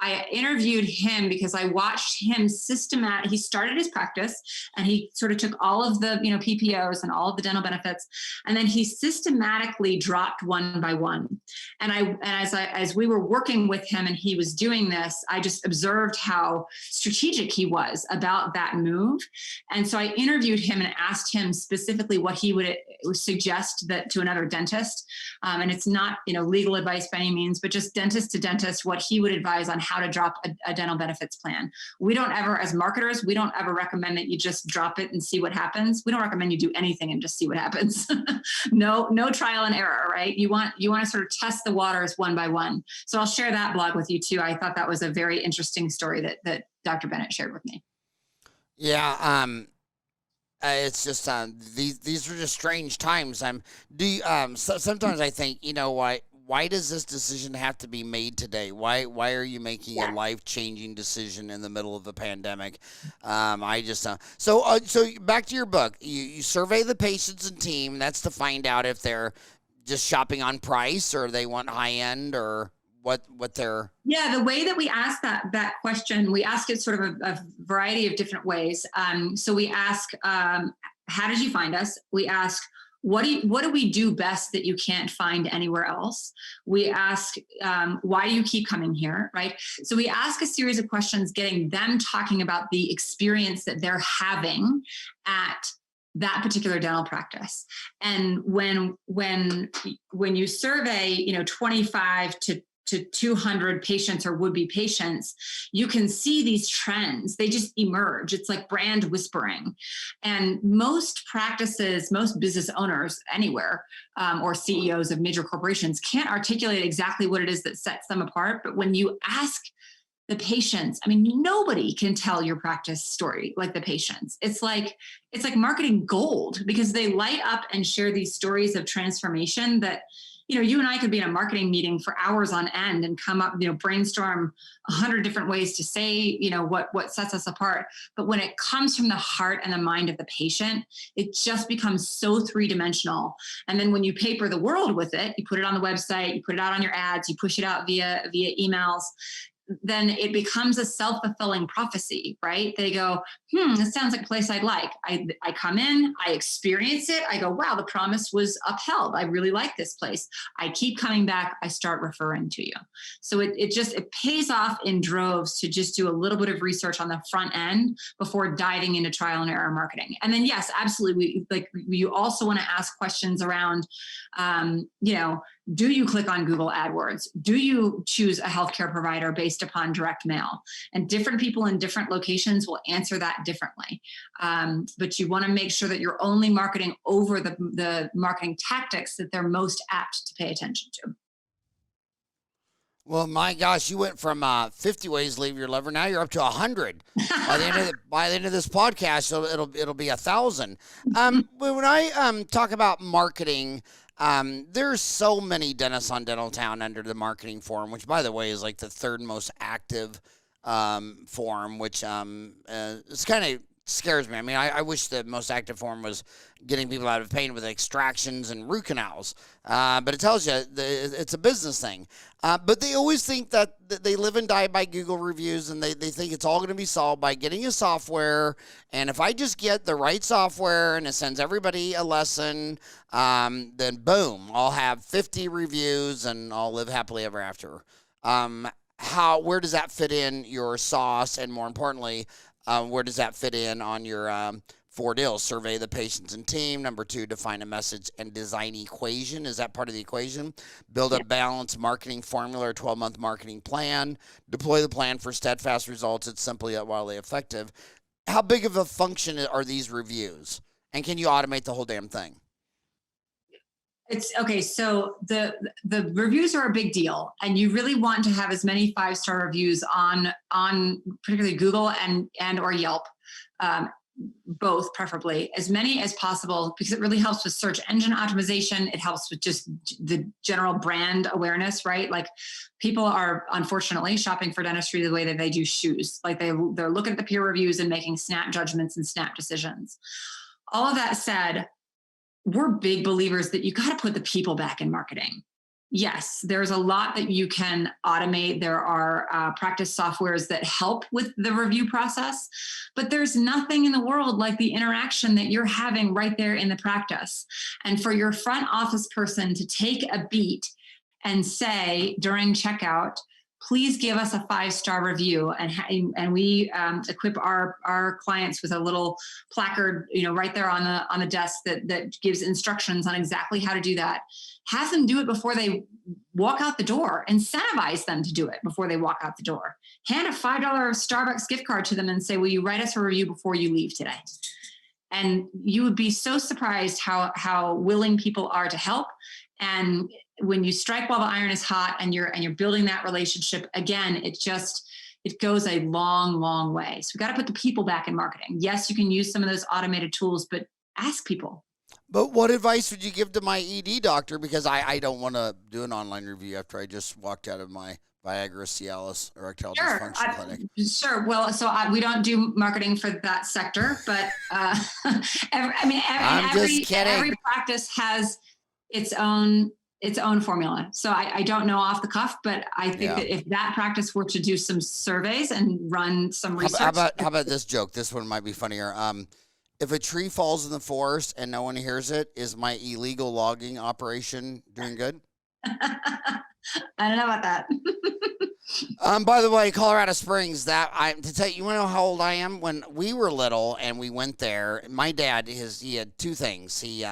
[SPEAKER 2] I interviewed him because I watched him he started his practice, and he sort of took all of the, PPOs and all of the dental benefits, and then he systematically dropped one by one. And as we were working with him and he was doing this, I just observed how strategic he was about that move. And so I interviewed him and asked him specifically what he would suggest that to another dentist. And it's not, legal advice by any means, but just dentist to dentist, what he would advise on how to drop a dental benefits plan. We don't ever, as marketers, we don't ever recommend that you just drop it and see what happens. We don't recommend you do anything and just see what happens. No trial and error, right? You want to sort of test the waters one by one. So I'll share that blog with you too. I thought that was a very interesting story that Dr. Bennett shared with me.
[SPEAKER 1] Yeah. It's just these are just strange times. Sometimes I think, why does this decision have to be made today? Why are you making a life-changing decision in the middle of a pandemic? I just so back to your book. You survey the patients and team. That's to find out if they're just shopping on price or they want high end or what they're.
[SPEAKER 2] Yeah, the way that we ask that question, we ask it sort of a variety of different ways. So we ask, how did you find us? We ask, what do we do best that you can't find anywhere else? We ask, why do you keep coming here, right? So we ask a series of questions, getting them talking about the experience that they're having at that particular dental practice. And when you survey, 25 to 200 patients or would-be patients, you can see these trends. They just emerge. It's like brand whispering. And most practices, most business owners anywhere, or CEOs of major corporations can't articulate exactly what it is that sets them apart. But when you ask the patients, nobody can tell your practice story like the patients. It's like marketing gold, because they light up and share these stories of transformation that, you and I could be in a marketing meeting for hours on end and come up, brainstorm 100 different ways to say, what sets us apart. But when it comes from the heart and the mind of the patient, it just becomes so three-dimensional. And then when you paper the world with it, you put it on the website, you put it out on your ads, you push it out via emails, then it becomes a self-fulfilling prophecy, right? They go, this sounds like a place I'd like. I come in, I experience it. I go, wow, the promise was upheld. I really like this place. I keep coming back. I start referring to you. So it pays off in droves to just do a little bit of research on the front end before diving into trial and error marketing. And then, yes, absolutely. You also want to ask questions around, do you click on Google AdWords? Do you choose a healthcare provider based upon direct mail? And different people in different locations will answer that differently. But you want to make sure that you're only marketing over the marketing tactics that they're most apt to pay attention to.
[SPEAKER 1] Well, my gosh, you went from 50 ways to leave your lover. Now you're up to 100. By the end of this podcast, so it'll be 1,000. When I talk about marketing, there's so many dentists on Dental Town under the marketing forum, which, by the way, is like the third most active forum, which it's kind of scares me. I wish the most active forum was getting people out of pain with extractions and root canals. But it tells you it's a business thing. But they always think that they live and die by Google reviews, and they think it's all going to be solved by getting a software. And if I just get the right software and it sends everybody a lesson, then boom, I'll have 50 reviews and I'll live happily ever after. Where does that fit in your sauce? And more importantly, Where does that fit in on your 4 deals? Survey the patients and team. Number 2, define a message and design equation. Is that part of the equation? Build a balanced marketing formula or 12-month marketing plan. Deploy the plan for steadfast results. It's simply yet wildly effective. How big of a function are these reviews? And can you automate the whole damn thing?
[SPEAKER 2] It's okay. So the reviews are a big deal, and you really want to have as many 5-star reviews on particularly Google and or Yelp, both preferably, as many as possible, because it really helps with search engine optimization. It helps with just the general brand awareness, right? Like, people are unfortunately shopping for dentistry the way that they do shoes. Like, they're looking at the peer reviews and making snap judgments and snap decisions. All of that said, we're big believers that you got to put the people back in marketing. Yes, there's a lot that you can automate. There are practice softwares that help with the review process, but there's nothing in the world like the interaction that you're having right there in the practice. And for your front office person to take a beat and say during checkout, please give us a 5-star review, and we equip our clients with a little placard, right there on the desk that gives instructions on exactly how to do that. Have them do it before they walk out the door. Incentivize them to do it before they walk out the door. Hand a $5 Starbucks gift card to them and say, will you write us a review before you leave today? And you would be so surprised how willing people are to help. And when you strike while the iron is hot and you're building that relationship, again, it goes a long, long way. So we got to put the people back in marketing. Yes, you can use some of those automated tools, but ask people.
[SPEAKER 1] But what advice would you give to my ED doctor? Because I don't want to do an online review after I just walked out of my Viagra, Cialis, erectile dysfunction clinic.
[SPEAKER 2] Sure. Well, so we don't do marketing for that sector, but every practice has its own formula. So I don't know off the cuff, but I think that if that practice were to do some surveys and run some research.
[SPEAKER 1] How about this joke? This one might be funnier. If a tree falls in the forest and no one hears it, is my illegal logging operation doing good?
[SPEAKER 2] I don't know about that.
[SPEAKER 1] By the way, Colorado Springs, to tell you, you want to know how old I am? When we were little and we went there, my dad, he had 2 things. He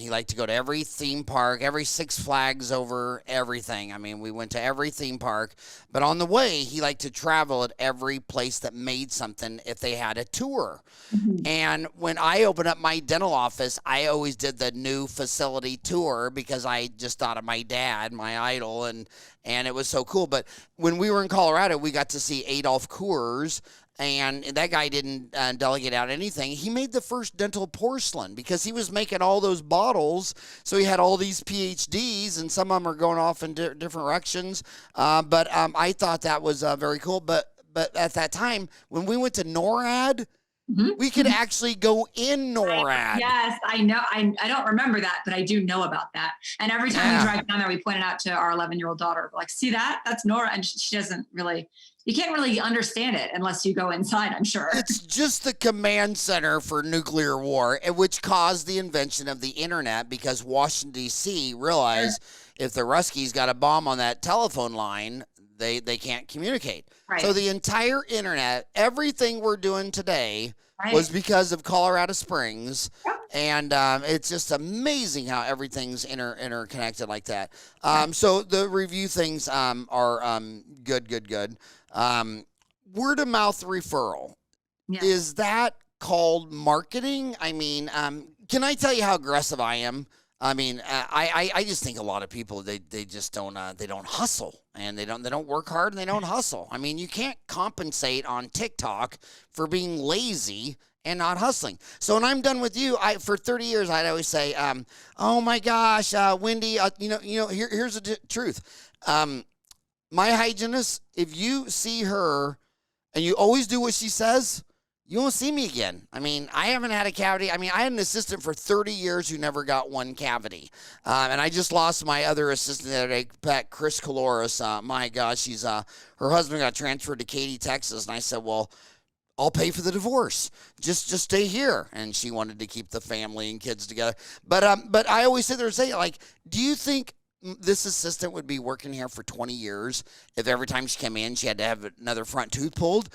[SPEAKER 1] liked to go to every theme park, every Six Flags over everything. I mean, we went to every theme park, but on the way, he liked to travel at every place that made something if they had a tour. Mm-hmm. And when I opened up my dental office, I always did the new facility tour because I just thought of my dad, my idol, and it was so cool. But when we were in Colorado, we got to see Adolf Coors, and that guy didn't delegate out anything. He made the first dental porcelain because he was making all those bottles. So he had all these PhDs, and some of them are going off in different directions. But I thought that was very cool. But at that time, when we went to NORAD, mm-hmm. we could actually go in NORAD.
[SPEAKER 2] Yes, I know. I don't remember that, but I do know about that. And every time we drive down there, we point it out to our 11-year-old daughter. Like, see that? That's NORAD. And she doesn't really, you can't really understand it unless you go inside, I'm sure.
[SPEAKER 1] It's just the command center for nuclear war, which caused the invention of the internet because Washington, D.C. realized if the Ruskies got a bomb on that telephone line, they can't communicate. Right. So the entire internet, everything we're doing today was because of Colorado Springs. Yep. And it's just amazing how everything's interconnected like that. So the review things are good. Word of mouth referral. Yeah. Is that called marketing? I mean, can I tell you how aggressive I am? I mean, I just think a lot of people they just don't hustle, and they don't work hard, and they don't hustle. I mean, you can't compensate on TikTok for being lazy and not hustling. So when I'm done with you, for 30 years I'd always say, "Oh my gosh, Wendy, here's the truth. My hygienist, if you see her and you always do what she says, you won't see me again. I mean, I haven't had a cavity. I mean, I had an assistant for 30 years who never got one cavity. And I just lost my other assistant the other day, Pat Chris Caloris. My gosh, her husband got transferred to Katy, Texas. And I said, well, I'll pay for the divorce. Just stay here. And she wanted to keep the family and kids together. But I always sit there and say, like, do you think this assistant would be working here for 20 years if every time she came in, she had to have another front tooth pulled?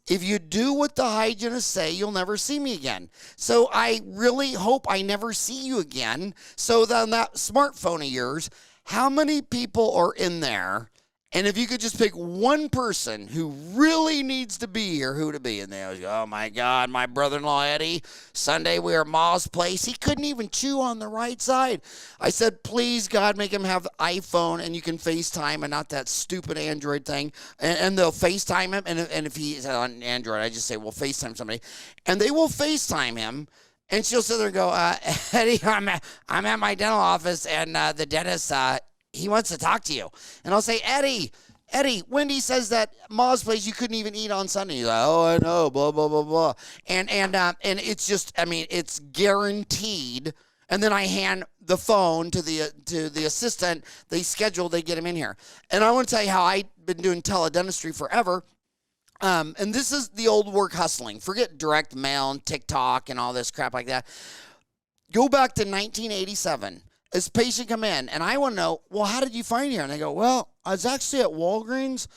[SPEAKER 1] If you do what the hygienists say, you'll never see me again. So I really hope I never see you again. So on that smartphone of yours, how many people are in there? And if you could just pick one person who really needs to be here, who to be? And they always go, oh my God, my brother-in-law Eddie, Sunday we were at Ma's place. He couldn't even chew on the right side. I said, please, God, make him have iPhone and you can FaceTime and not that stupid Android thing. And they'll FaceTime him. And if he's on Android, I just say, well, FaceTime somebody. And they will FaceTime him. And she'll sit there and go, Eddie, I'm at my dental office and the dentist, he wants to talk to you. And I'll say, Eddie, Wendy says that Ma's place you couldn't even eat on Sunday. He's like, oh, I know, blah, blah, blah, blah. And it's just, I mean, it's guaranteed. And then I hand the phone to the assistant. They get him in here. And I want to tell you how I've been doing teledentistry forever. And this is the old work hustling. Forget direct mail and TikTok and all this crap like that. Go back to 1987. This patient come in, and I want to know, well, how did you find here? And they go, well, I was actually at Walgreens,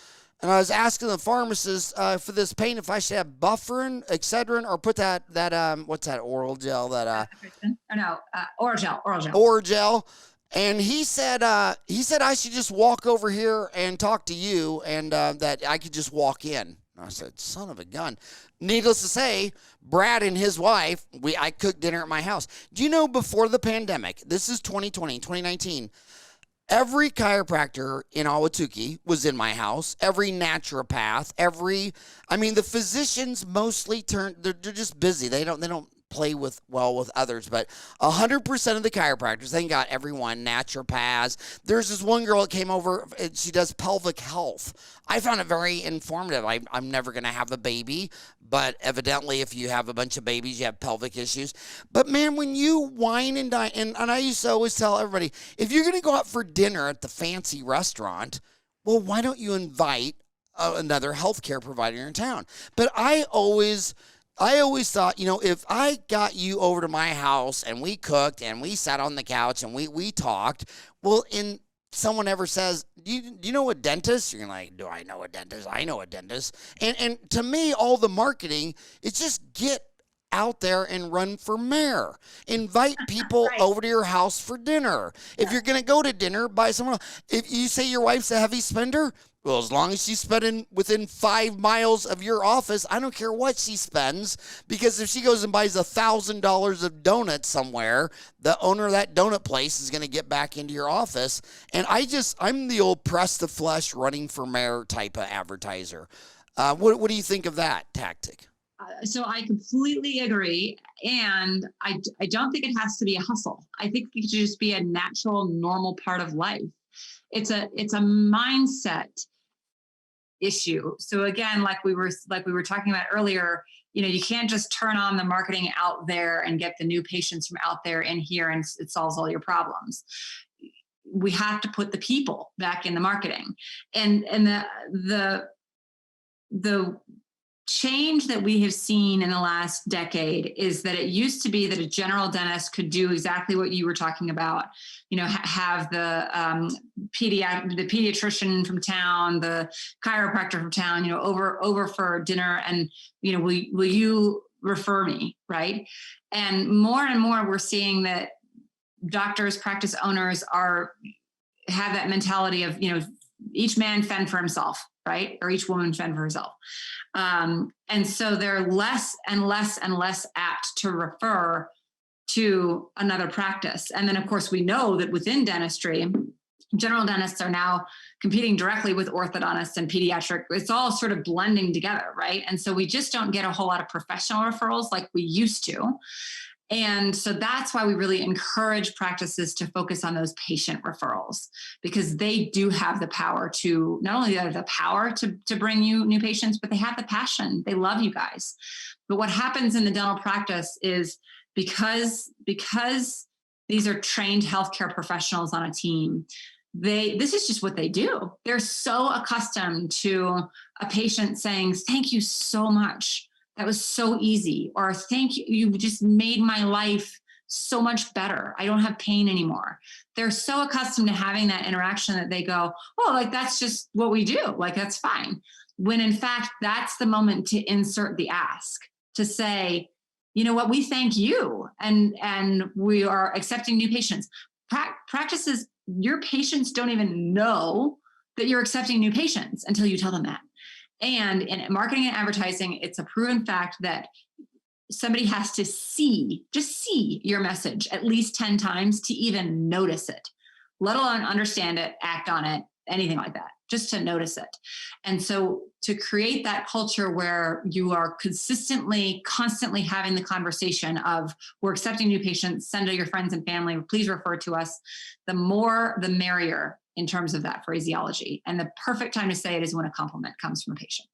[SPEAKER 1] and I was asking the pharmacist for this pain if I should have bufferin, Excedrin, or put that what's that oral gel oral gel. And he said I should just walk over here and talk to you, and that I could just walk in. And I said, son of a gun. Needless to say, Brad and his wife, I cooked dinner at my house. Do you know before the pandemic, this is 2019, every chiropractor in Ahwatukee was in my house, every naturopath, the physicians mostly they're just busy. They don't play with others, but 100% of the chiropractors, they got everyone, naturopaths. There's this one girl that came over, she does pelvic health. I found it very informative. I'm never going to have a baby, but evidently if you have a bunch of babies, you have pelvic issues. But man, when you wine and dine, and I used to always tell everybody, if you're going to go out for dinner at the fancy restaurant, well, why don't you invite another healthcare provider in town? But I always thought, if I got you over to my house and we cooked and we sat on the couch and we talked, well, someone ever says, do you know a dentist? You're like, do I know a dentist? I know a dentist. And to me, all the marketing is just get out there and run for mayor. Invite people right over to your house for dinner. If you're going to go to dinner, buy someone else. If you say your wife's a heavy spender, well, as long as she's spending within 5 miles of your office, I don't care what she spends, because if she goes and buys $1,000 of donuts somewhere, the owner of that donut place is going to get back into your office. And I'm the old press the flesh running for mayor type of advertiser. What do you think of that tactic?
[SPEAKER 2] So I completely agree. And I don't think it has to be a hustle. I think it should just be a natural, normal part of life. It's a mindset issue. So again, like we were talking about earlier, you can't just turn on the marketing out there and get the new patients from out there in here and it solves all your problems. We have to put the people back in the marketing. And the change that we have seen in the last decade is that it used to be that a general dentist could do exactly what you were talking about, have the pediatrician from town, the chiropractor from town, over for dinner, and will you refer me, right? And more we're seeing that doctors, practice owners have that mentality of each man fend for himself, right? Or each woman fend for herself. And so they're less and less and less apt to refer to another practice. And then, of course, we know that within dentistry, general dentists are now competing directly with orthodontists and pediatric. It's all sort of blending together, right? And so we just don't get a whole lot of professional referrals like we used to. And so that's why we really encourage practices to focus on those patient referrals, because they do have the power to, not only have the power to bring you new patients, but they have the passion. They love you guys. But what happens in the dental practice is because these are trained healthcare professionals on a team, this is just what they do. They're so accustomed to a patient saying, thank you so much. That was so easy. Or thank you. You just made my life so much better. I don't have pain anymore. They're so accustomed to having that interaction that they go, oh, like, that's just what we do. Like, that's fine. when in fact, that's the moment to insert the ask, to say, you know what, we thank you, and we are accepting new patients. Practices, your patients don't even know that you're accepting new patients until you tell them that. And in marketing and advertising, it's a proven fact that somebody has to just see your message at least 10 times to even notice it, let alone understand it, act on it, anything like that, just to notice it. And so to create that culture where you are constantly having the conversation of, we're accepting new patients, send to your friends and family, please refer to us, the more, the merrier in terms of that phraseology. And the perfect time to say it is when a compliment comes from a patient.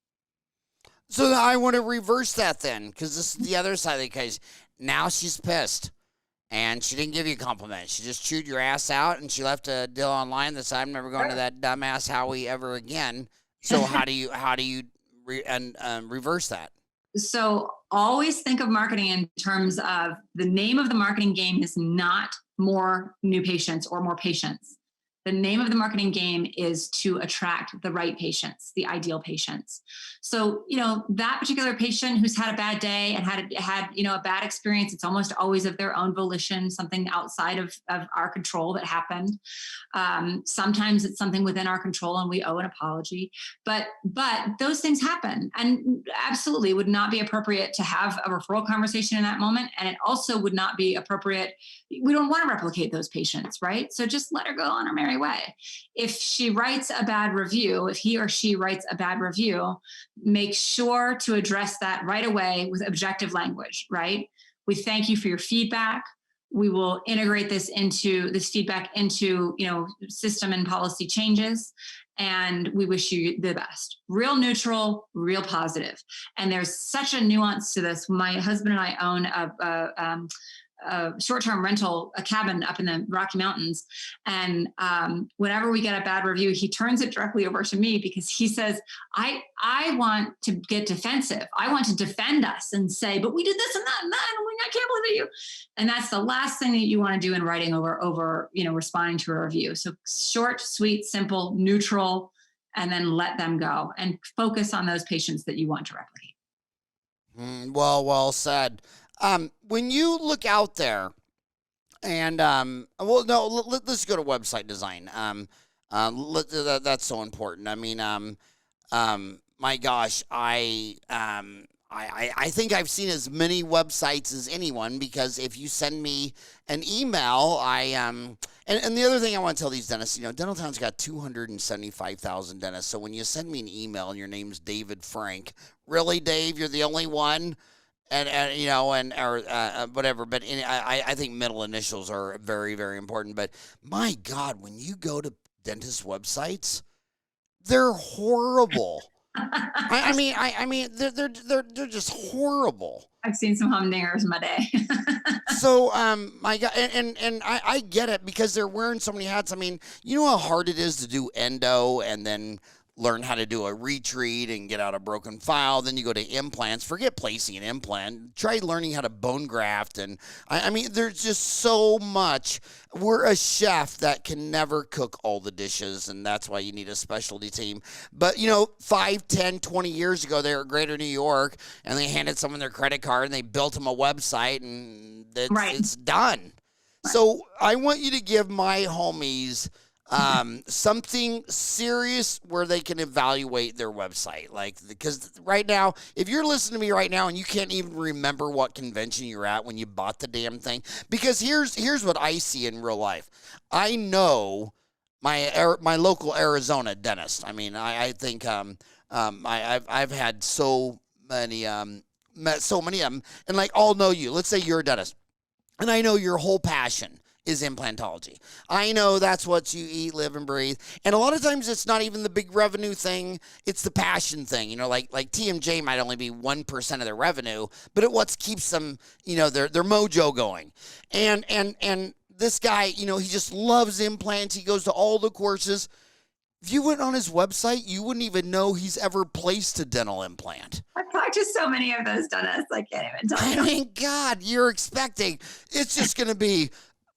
[SPEAKER 1] So I want to reverse that then, because this is the other side of the case. Now she's pissed, and she didn't give you a compliment. She just chewed your ass out, and she left a deal online that said, "I'm never going to that dumbass Howie ever again." So how do you reverse that?
[SPEAKER 2] So always think of marketing in terms of the name of the marketing game is not more new patients or more patients. The name of the marketing game is to attract the right patients, the ideal patients. So, that particular patient who's had a bad day and had a bad experience, it's almost always of their own volition, something outside of our control that happened. Sometimes it's something within our control and we owe an apology, but those things happen, and absolutely would not be appropriate to have a referral conversation in that moment. And it also would not be appropriate. We don't want to replicate those patients, right? So just let her go on her merry way. If he or she writes a bad review, make sure to address that right away with objective language, right? We thank you for your feedback. We will integrate this feedback into, system and policy changes. And we wish you the best. Real neutral, real positive. And there's such a nuance to this. My husband and I own a short-term rental, a cabin up in the Rocky Mountains. And whenever we get a bad review, he turns it directly over to me, because he says, I want to get defensive. I want to defend us and say, but we did this and that and that, and I can't believe you. And that's the last thing that you want to do in writing over, responding to a review. So short, sweet, simple, neutral, and then let them go and focus on those patients that you want to replicate.
[SPEAKER 1] Well said. When you look out there, and let's go to website design. That's so important. I mean, my gosh, I think I've seen as many websites as anyone, because if you send me an email, and the other thing I want to tell these dentists, Dental Town's got 275,000 dentists. So when you send me an email and your name's David Frank, really, Dave, you're the only one? Whatever. But I think middle initials are very, very important. But my God, when you go to dentist websites, they're horrible. I mean, they're just horrible.
[SPEAKER 2] I've seen some humdingers in my day.
[SPEAKER 1] So, my God, and I get it, because they're wearing so many hats. I mean, you know how hard it is to do endo and then learn how to do a retreat and get out a broken file. Then you go to implants. Forget placing an implant. Try learning how to bone graft. And I mean, there's just so much. We're a chef that can never cook all the dishes, and that's why you need a specialty team. But, 5, 10, 20 years ago, they were Greater New York, and they handed someone their credit card, and they built them a website, and it's done. Right. So I want you to give my homies something serious where they can evaluate their website. Because right now, if you're listening to me right now and you can't even remember what convention you're at when you bought the damn thing, because here's what I see in real life. I know my local Arizona dentist. I mean, I think I've had so many met so many of them, and all know you. Let's say you're a dentist, and I know your whole passion is implantology. I know that's what you eat, live, and breathe. And a lot of times it's not even the big revenue thing. It's the passion thing. Like TMJ might only be 1% of their revenue, but it what keeps them, their mojo going. And this guy, he just loves implants. He goes to all the courses. If you went on his website, you wouldn't even know he's ever placed a dental implant.
[SPEAKER 2] I've talked to so many of those dentists, I can't even tell you.
[SPEAKER 1] I mean, God, you're expecting it's just going to be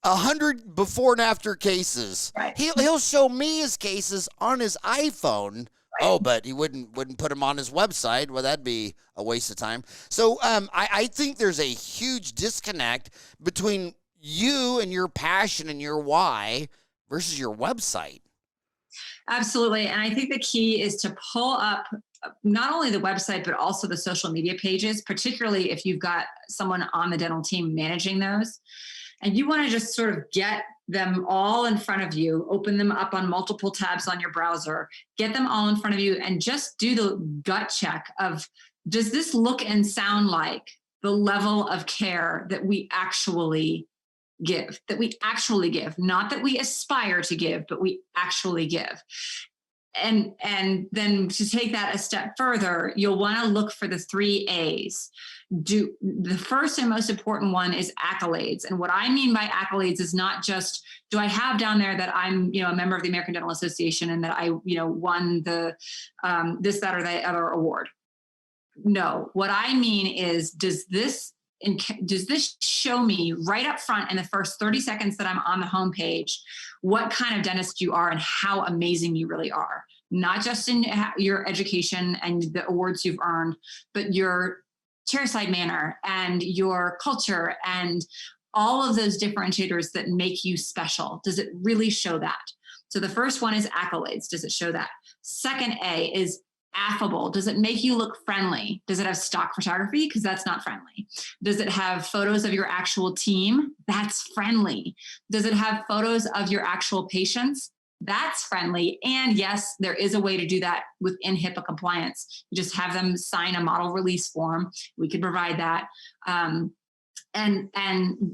[SPEAKER 1] 100 before and after cases.
[SPEAKER 2] Right.
[SPEAKER 1] He'll show me his cases on his iPhone Oh, but he wouldn't put them on his website. Well, that'd be a waste of time. So I think there's a huge disconnect between you and your passion and your why versus your website.
[SPEAKER 2] Absolutely. And I think the key is to pull up not only the website, but also the social media pages, particularly if you've got someone on the dental team managing those. And you want to just sort of get them all in front of you, open them up on multiple tabs on your browser, get them all in front of you, and just do the gut check of, does this look and sound like the level of care that we actually give, not that we aspire to give, but we actually give. And then to take that a step further, you'll want to look for the 3 A's. The first and most important one is accolades. And what I mean by accolades is not just, do I have down there that I'm, a member of the American Dental Association and that I, won the this, that, or that other award. No, what I mean is, does this show me right up front in the first 30 seconds that I'm on the homepage what kind of dentist you are and how amazing you really are? Not just in your education and the awards you've earned, but your chairside manner and your culture and all of those differentiators that make you special. Does it really show that? So the first one is accolades. Does it show that? Second A is affable. Does it make you look friendly? Does it have stock photography? Because that's not friendly. Does it have photos of your actual team? That's friendly. Does it have photos of your actual patients? That's friendly. And yes, there is a way to do that within HIPAA compliance. You just have them sign a model release form. We can provide that. And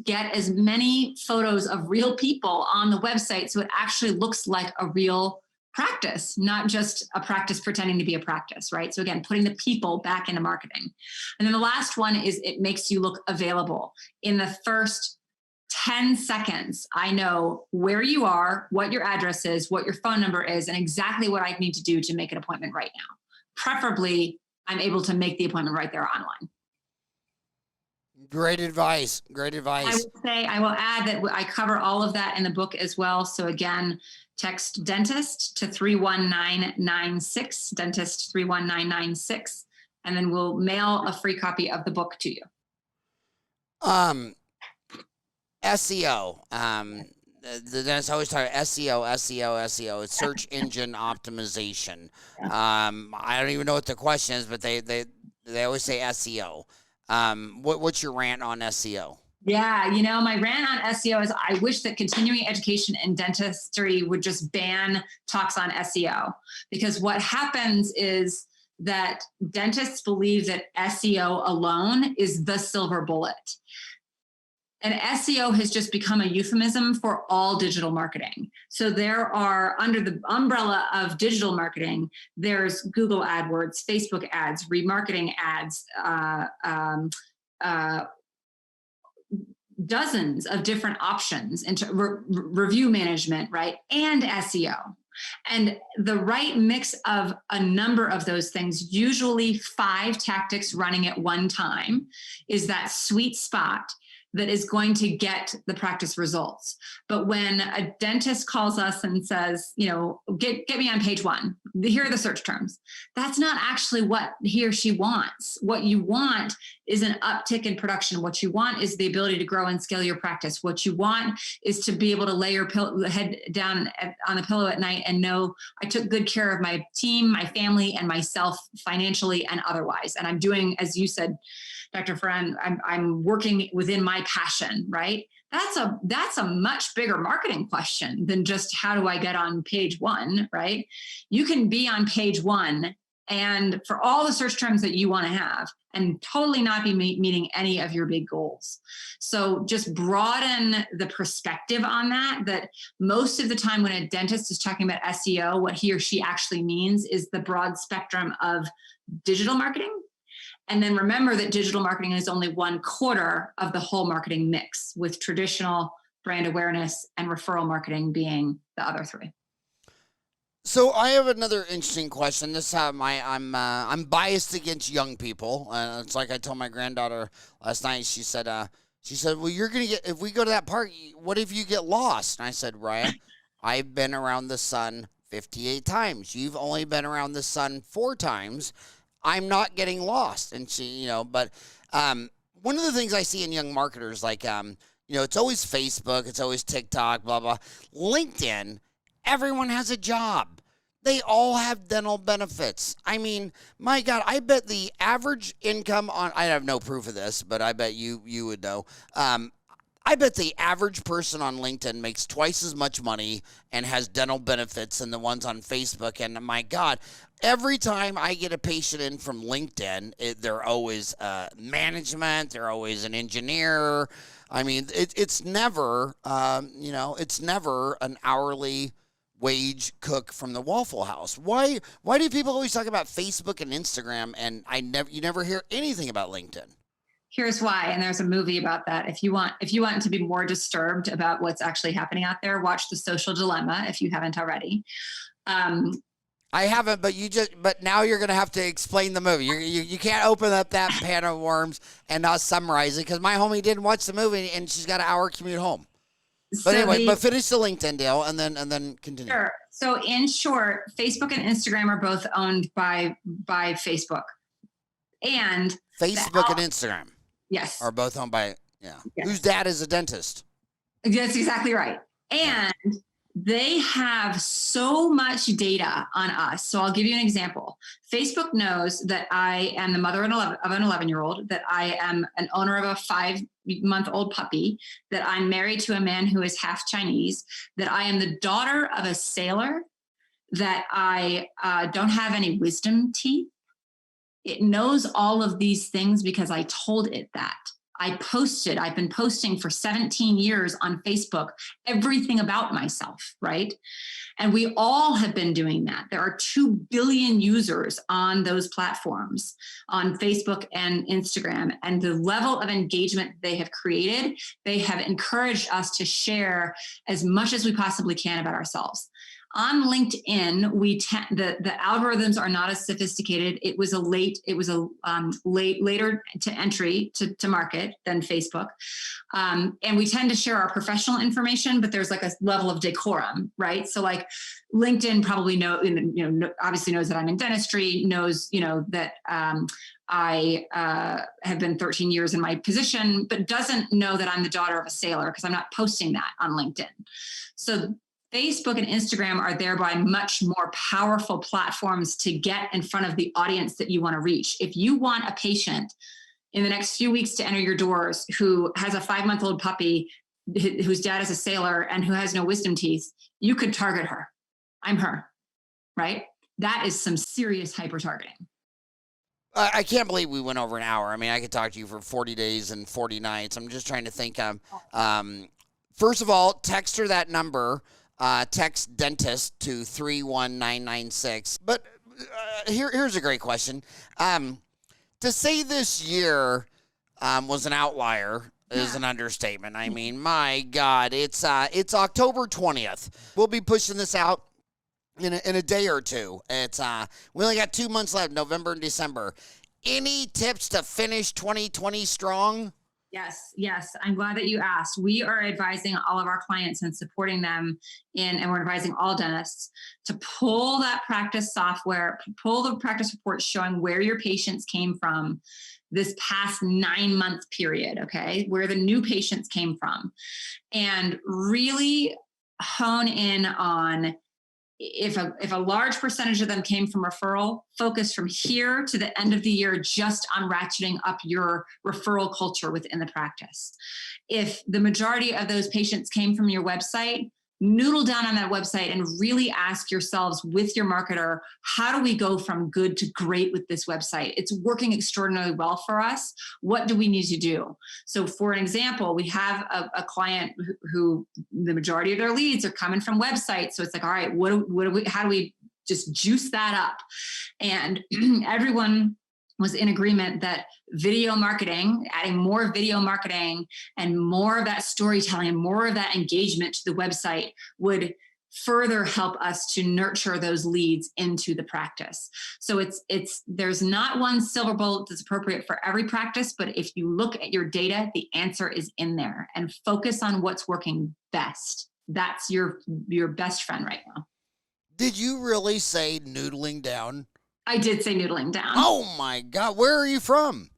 [SPEAKER 2] get as many photos of real people on the website so it actually looks like a real practice, not just a practice pretending to be a practice, right? So again, putting the people back into marketing. And then the last one is it makes you look available. In the first 10 seconds, I know where you are, what your address is, what your phone number is, and exactly what I need to do to make an appointment right now. Preferably, I'm able to make the appointment right there online.
[SPEAKER 1] Great advice. Great advice.
[SPEAKER 2] I will add that I cover all of that in the book as well. So again, text dentist to 31996, dentist 31996, and then we'll mail a free copy of the book to you.
[SPEAKER 1] SEO. The dentists always talk about SEO. It's search engine optimization. I don't even know what the question is, but they always say SEO. What's your rant on SEO?
[SPEAKER 2] Yeah, my rant on SEO is I wish that continuing education in dentistry would just ban talks on SEO, because what happens is that dentists believe that SEO alone is the silver bullet. And SEO has just become a euphemism for all digital marketing. So there are, under the umbrella of digital marketing, there's Google AdWords, Facebook ads, remarketing ads, dozens of different options into review management, right? And SEO. And the right mix of a number of those things, usually 5 tactics running at one time, is that sweet spot that is going to get the practice results. But when a dentist calls us and says, get me on page 1, here are the search terms, that's not actually what he or she wants. What you want is an uptick in production. What you want is the ability to grow and scale your practice. What you want is to be able to lay your head down on the pillow at night and know I took good care of my team, my family, and myself financially and otherwise. And I'm doing, as you said, Dr. Ferran, I'm working within my passion, right? That's a much bigger marketing question than just how do I get on page 1, right? You can be on page 1 and for all the search terms that you want to have and totally not be meeting any of your big goals. So just broaden the perspective on that most of the time when a dentist is talking about SEO, what he or she actually means is the broad spectrum of digital marketing. And then remember that digital marketing is only 1/4 of the whole marketing mix, with traditional brand awareness and referral marketing being the other 3.
[SPEAKER 1] So I have another interesting question. This I'm biased against young people. It's like I told my granddaughter last night. She said, well, you're gonna get, if we go to that park, what if you get lost? And I said, Raya, I've been around the sun 58 times. You've only been around the sun 4 times. I'm not getting lost. And she, but one of the things I see in young marketers, like, it's always Facebook, it's always TikTok, blah, blah. LinkedIn, everyone has a job. They all have dental benefits. I mean, my God, I bet the average income I have no proof of this, but I bet you would know. I bet the average person on LinkedIn makes twice as much money and has dental benefits than the ones on Facebook. And my God, every time I get a patient in from LinkedIn, they're always management, they're always an engineer. I mean, it's never, it's never an hourly wage cook from the Waffle House. Why do people always talk about Facebook and Instagram, and you never hear anything about LinkedIn?
[SPEAKER 2] Here's why, and there's a movie about that. If you want to be more disturbed about what's actually happening out there, watch The Social Dilemma if you haven't already.
[SPEAKER 1] I haven't, but now you're going to have to explain the movie. You can't open up that pan of worms and not summarize it, because my homie didn't watch the movie and she's got an hour commute home. But anyway, finish the LinkedIn deal and then continue.
[SPEAKER 2] Sure. So in short, Facebook and Instagram are both owned by Facebook. And
[SPEAKER 1] Facebook and Instagram.
[SPEAKER 2] Yes.
[SPEAKER 1] Are both owned by,
[SPEAKER 2] Yes.
[SPEAKER 1] Whose dad is a dentist.
[SPEAKER 2] That's exactly right. And they have so much data on us. So I'll give you an example. Facebook knows that I am the mother of an 11-year-old, that I am an owner of a 5-month-old puppy, that I'm married to a man who is half Chinese, that I am the daughter of a sailor, that I don't have any wisdom teeth. It knows all of these things because I told it that. I've been posting for 17 years on Facebook, everything about myself, right? And we all have been doing that. There are 2 billion users on those platforms, on Facebook and Instagram. And the level of engagement they have created, they have encouraged us to share as much as we possibly can about ourselves. On LinkedIn, the algorithms are not as sophisticated. It was later to entry to market than Facebook, and we tend to share our professional information, but there's like a level of decorum, right? So like LinkedIn probably obviously knows that I'm in dentistry, knows that I have been 13 years in my position, but doesn't know that I'm the daughter of a sailor because I'm not posting that on LinkedIn. So Facebook and Instagram are thereby much more powerful platforms to get in front of the audience that you want to reach. If you want a patient in the next few weeks to enter your doors who has a 5-month-old puppy, whose dad is a sailor and who has no wisdom teeth, you could target her. I'm her, right? That is some serious hyper-targeting.
[SPEAKER 1] I can't believe we went over an hour. I mean, I could talk to you for 40 days and 40 nights. I'm just trying to think. First of all, text her that number. Text dentist to 31996. But here's a great question. To say this year was an outlier is an understatement. I mean, my God, it's October 20th. We'll be pushing this out in a day or two. We only got 2 months left, November and December. Any tips to finish 2020 strong?
[SPEAKER 2] Yes. I'm glad that you asked. We are advising all of our clients and supporting them and we're advising all dentists to pull that practice software, pull the practice reports showing where your patients came from this past 9-month period, okay, where the new patients came from, and really hone in on if a large percentage of them came from referral, focus from here to the end of the year just on ratcheting up your referral culture within the practice. If the majority of those patients came from your website, noodle down on that website and really ask yourselves with your marketer, how do we go from good to great with this website? It's working extraordinarily well for us. What do we need to do? So for an example, we have a client who the majority of their leads are coming from websites. So it's like, all right, how do we just juice that up? And everyone was in agreement that video marketing, adding more video marketing and more of that storytelling and more of that engagement to the website would further help us to nurture those leads into the practice. So there's not one silver bullet that's appropriate for every practice, but if you look at your data, the answer is in there, and focus on what's working best. That's your best friend right now.
[SPEAKER 1] Did you really say noodling down?
[SPEAKER 2] I did say noodling down.
[SPEAKER 1] Oh my God. Where are you from?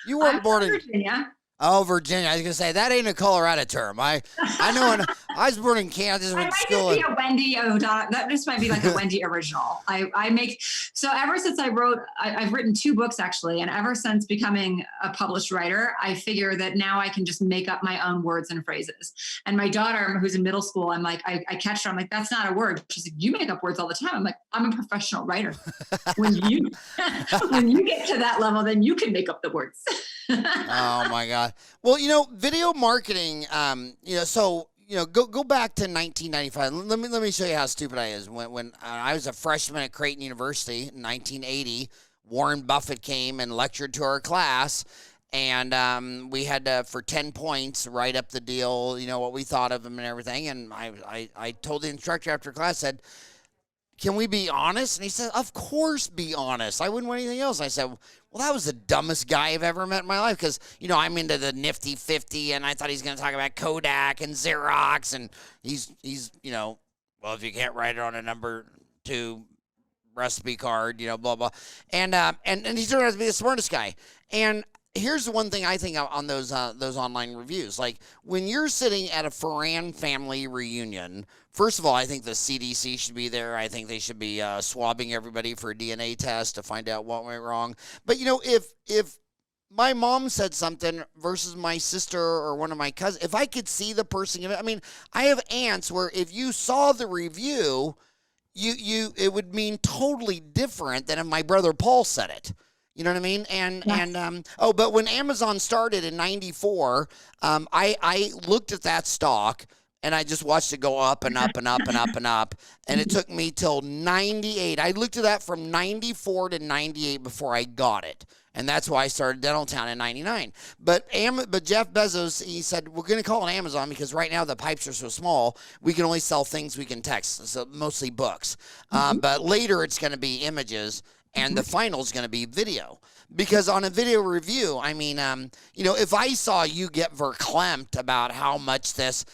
[SPEAKER 1] You weren't
[SPEAKER 2] I'm
[SPEAKER 1] born
[SPEAKER 2] from
[SPEAKER 1] in
[SPEAKER 2] Virginia.
[SPEAKER 1] Oh, Virginia. I was gonna say that ain't a Colorado term. I know. I was born in Kansas.
[SPEAKER 2] I
[SPEAKER 1] Went
[SPEAKER 2] might
[SPEAKER 1] to school.
[SPEAKER 2] just be a Wendy O'Donovan. That just might be like a Wendy original. I make so ever since I've written 2 books actually, and ever since becoming a published writer, I figure that now I can just make up my own words and phrases. And my daughter, who's in middle school, I'm like, I catch her. I'm like, that's not a word. She's like, you make up words all the time. I'm like, I'm a professional writer. When you get to that level, then you can make up the words.
[SPEAKER 1] Oh my God. Well, video marketing, so, go back to 1995. Let me show you how stupid I is. When I was a freshman at Creighton University in 1980, Warren Buffett came and lectured to our class, and we had to, for 10 points, write up the deal, what we thought of him and everything. And I told the instructor after class, said, can we be honest? And he said, of course, be honest. I wouldn't want anything else. I said, well, that was the dumbest guy I've ever met in my life because, I'm into the nifty 50 and I thought he's going to talk about Kodak and Xerox. And he's well, if you can't write it on a number 2 recipe card, blah, blah. And he turned out to be the smartest guy. And here's the one thing I think on those online reviews. Like when you're sitting at a Ferran family reunion, first of all, I think the CDC should be there. I think they should be swabbing everybody for a DNA test to find out what went wrong. But if my mom said something versus my sister or one of my cousins, if I could see the person, I have aunts where if you saw the review, it would mean totally different than if my brother Paul said it. You know what I mean? But when Amazon started in 94, I looked at that stock and I just watched it go up and up and up and up and up. And it took me till 98. I looked at that from 94 to 98 before I got it. And that's why I started Dental Town in 99. But Jeff Bezos, he said, we're going to call it Amazon because right now the pipes are so small, we can only sell things we can text, so mostly books. But later it's going to be images. And the final is going to be video. Because on a video review, if I saw you get verklempt about how much this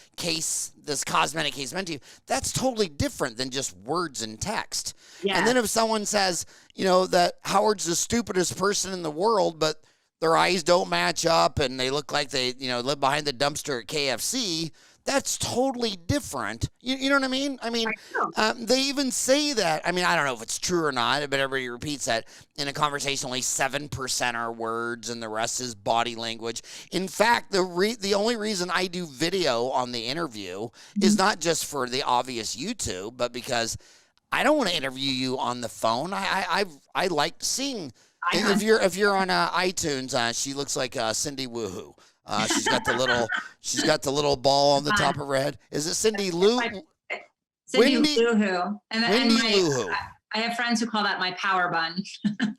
[SPEAKER 1] cosmetic case meant to you, that's totally different than just words and text. Yeah. And then if someone says, that Howard's the stupidest person in the world, but their eyes don't match up and they look like they, live behind the dumpster at KFC, that's totally different. You know what I mean? They even say that. I don't know if it's true or not, but everybody repeats that in a conversation. Only 7% are words, and the rest is body language. In fact, the only reason I do video on the interview is not just for the obvious YouTube, but because I don't want to interview you on the phone. I like seeing. If you're on iTunes, she looks like Cindy Woohoo. She's got the little ball on the top of her head. Is it Cindy Lou?
[SPEAKER 2] Cindy Lou-Hoo.
[SPEAKER 1] Wendy Lou-Hoo.
[SPEAKER 2] I have friends who call that my power bun.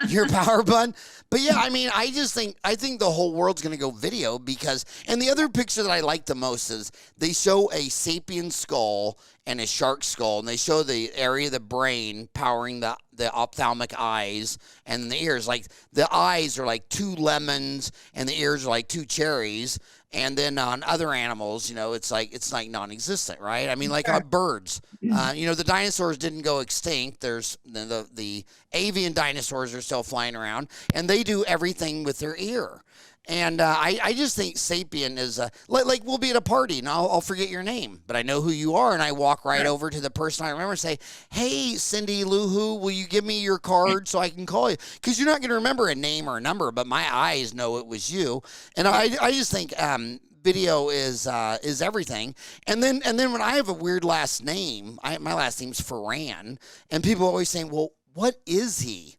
[SPEAKER 1] Your power bun? But yeah, I think the whole world's going to go video because, and the other picture that I like the most is they show a sapien skull and a shark skull, and they show the area of the brain powering the ophthalmic eyes and the ears. Like the eyes are like 2 lemons and the ears are like 2 cherries. And then on other animals, it's like non-existent, right? Like on birds, the dinosaurs didn't go extinct. There's the avian dinosaurs are still flying around, and they do everything with their ear. And I just think sapien is like we'll be at a party and I'll forget your name, but I know who you are, and I walk right over to the person I remember and say, "Hey, Cindy Lou Who, will you give me your card so I can call you?" Because you're not going to remember a name or a number, but my eyes know it was you. And I just think video is everything. And then when I have a weird last name, my last name's Ferran, and people always saying, "Well, what is he?"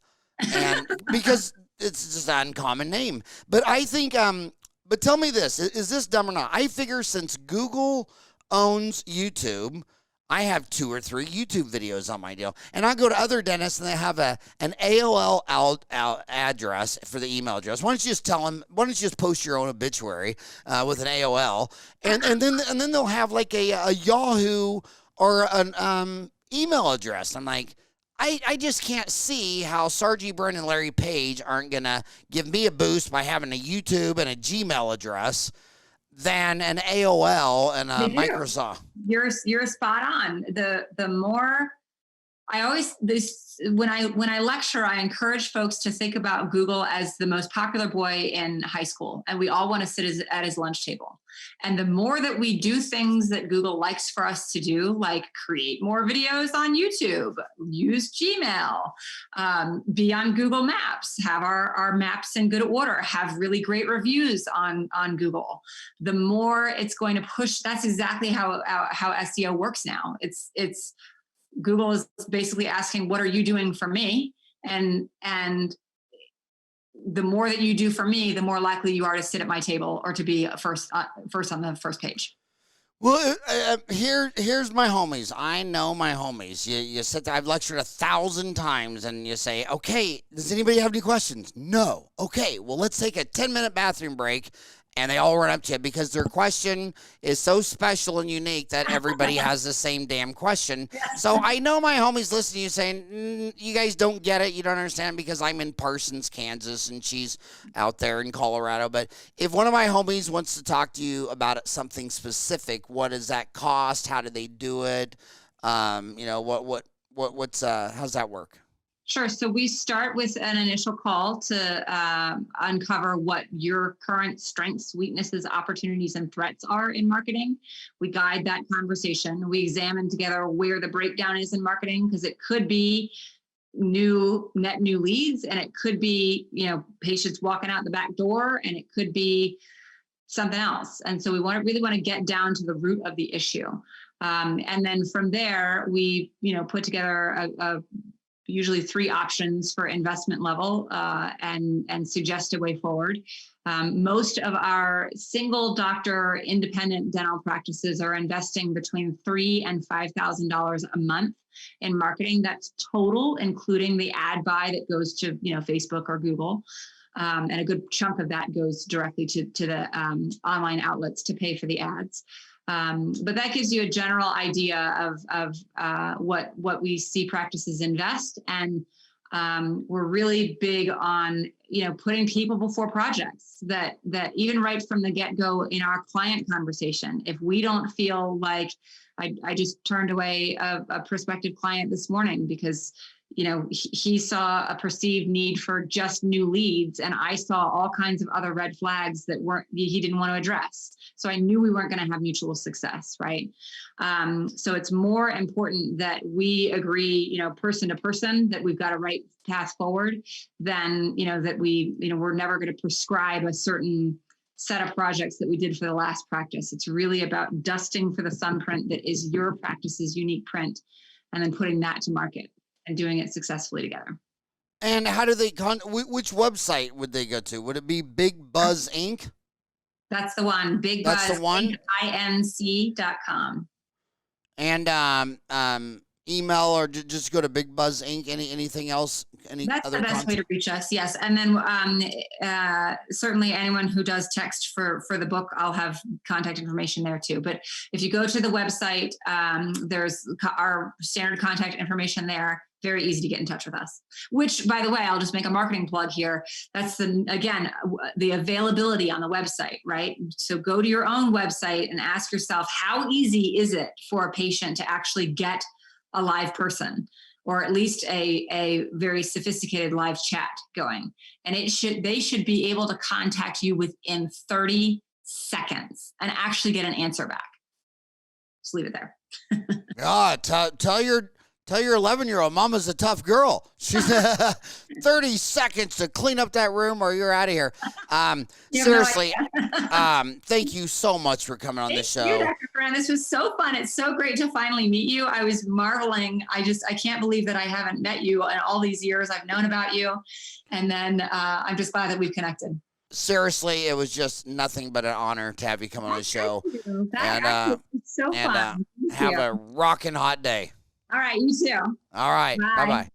[SPEAKER 1] And because it's just an uncommon name. But I think, but tell me this, is this dumb or not? I figure since Google owns YouTube, I have 2 or 3 YouTube videos on my deal. And I go to other dentists and they have an AOL address for the email address. Why don't you just tell them, why don't you just post your own obituary with an AOL? And then they'll have like a Yahoo or an email address. I'm like, I just can't see how Sargie Byrne and Larry Page aren't going to give me a boost by having a YouTube and a Gmail address than an AOL and a Microsoft.
[SPEAKER 2] You're spot on. The more When I lecture, I encourage folks to think about Google as the most popular boy in high school, and we all want to sit at his lunch table. And the more that we do things that Google likes for us to do, like create more videos on YouTube, use Gmail, be on Google Maps, have our maps in good order, have really great reviews on Google, the more it's going to push. That's exactly how SEO works now. It's Google is basically asking, what are you doing for me? And the more that you do for me, the more likely you are to sit at my table or to be first on the first page.
[SPEAKER 1] Well, here's my homies. I know my homies. You sit there, I've lectured 1,000 times, and you say, okay, does anybody have any questions? No. Okay, well, let's take a 10-minute bathroom break. And they all run up to you because their question is so special and unique that everybody has the same damn question. So I know my homies listening to you saying, you guys don't get it. You don't understand because I'm in Parsons, Kansas, and she's out there in Colorado. But if one of my homies wants to talk to you about something specific, what does that cost? How do they do it? What's how's that work?
[SPEAKER 2] Sure. So we start with an initial call to uncover what your current strengths, weaknesses, opportunities, and threats are in marketing. We guide that conversation. We examine together where the breakdown is in marketing, because it could be net new leads, and it could be, patients walking out the back door, and it could be something else. And so we really want to get down to the root of the issue. And then from there, we, put together usually 3 options for investment level and suggest a way forward. Most of our single doctor independent dental practices are investing between $3,000 and $5,000 a month in marketing. That's total, including the ad buy that goes to Facebook or Google. And a good chunk of that goes directly to the online outlets to pay for the ads. But that gives you a general idea of what we see practices invest. And we're really big on, putting people before projects that even right from the get-go in our client conversation, if we don't feel like, I just turned away a prospective client this morning because he saw a perceived need for just new leads, and I saw all kinds of other red flags that he didn't want to address. So I knew we weren't going to have mutual success, right? So it's more important that we agree, person to person, that we've got a right path forward than, that we're never going to prescribe a certain set of projects that we did for the last practice. It's really about dusting for the thumbprint that is your practice's unique print, and then putting that to market and doing it successfully together.
[SPEAKER 1] And how do they which website would they go to? Would it be Big Buzz Inc.?
[SPEAKER 2] That's the one. Big
[SPEAKER 1] That's
[SPEAKER 2] Buzz,
[SPEAKER 1] the one.
[SPEAKER 2] inc.com.
[SPEAKER 1] And email, or just go to Big Buzz Inc. Anything else?
[SPEAKER 2] That's the best way to reach us. Yes. And then certainly anyone who does text for the book, I'll have contact information there too. But if you go to the website, there's our standard contact information there. Very easy to get in touch with us, which, by the way, I'll just make a marketing plug here. That's the availability on the website, right? So go to your own website and ask yourself, how easy is it for a patient to actually get a live person, or at least a very sophisticated live chat going? And they should be able to contact you within 30 seconds and actually get an answer back. Just leave it there.
[SPEAKER 1] Tell your 11-year-old mama's a tough girl. She's 30 seconds to clean up that room or you're out of here. Seriously, thank you so much for coming on the show.
[SPEAKER 2] Thank you, Dr. Fran. This was so fun. It's so great to finally meet you. I was marveling. I can't believe that I haven't met you in all these years I've known about you. And then I'm just glad that we've connected.
[SPEAKER 1] Seriously, it was just nothing but an honor to have you come on the show.
[SPEAKER 2] It's so fun.
[SPEAKER 1] Have a rocking hot day.
[SPEAKER 2] All right, you too.
[SPEAKER 1] All right. Bye-bye.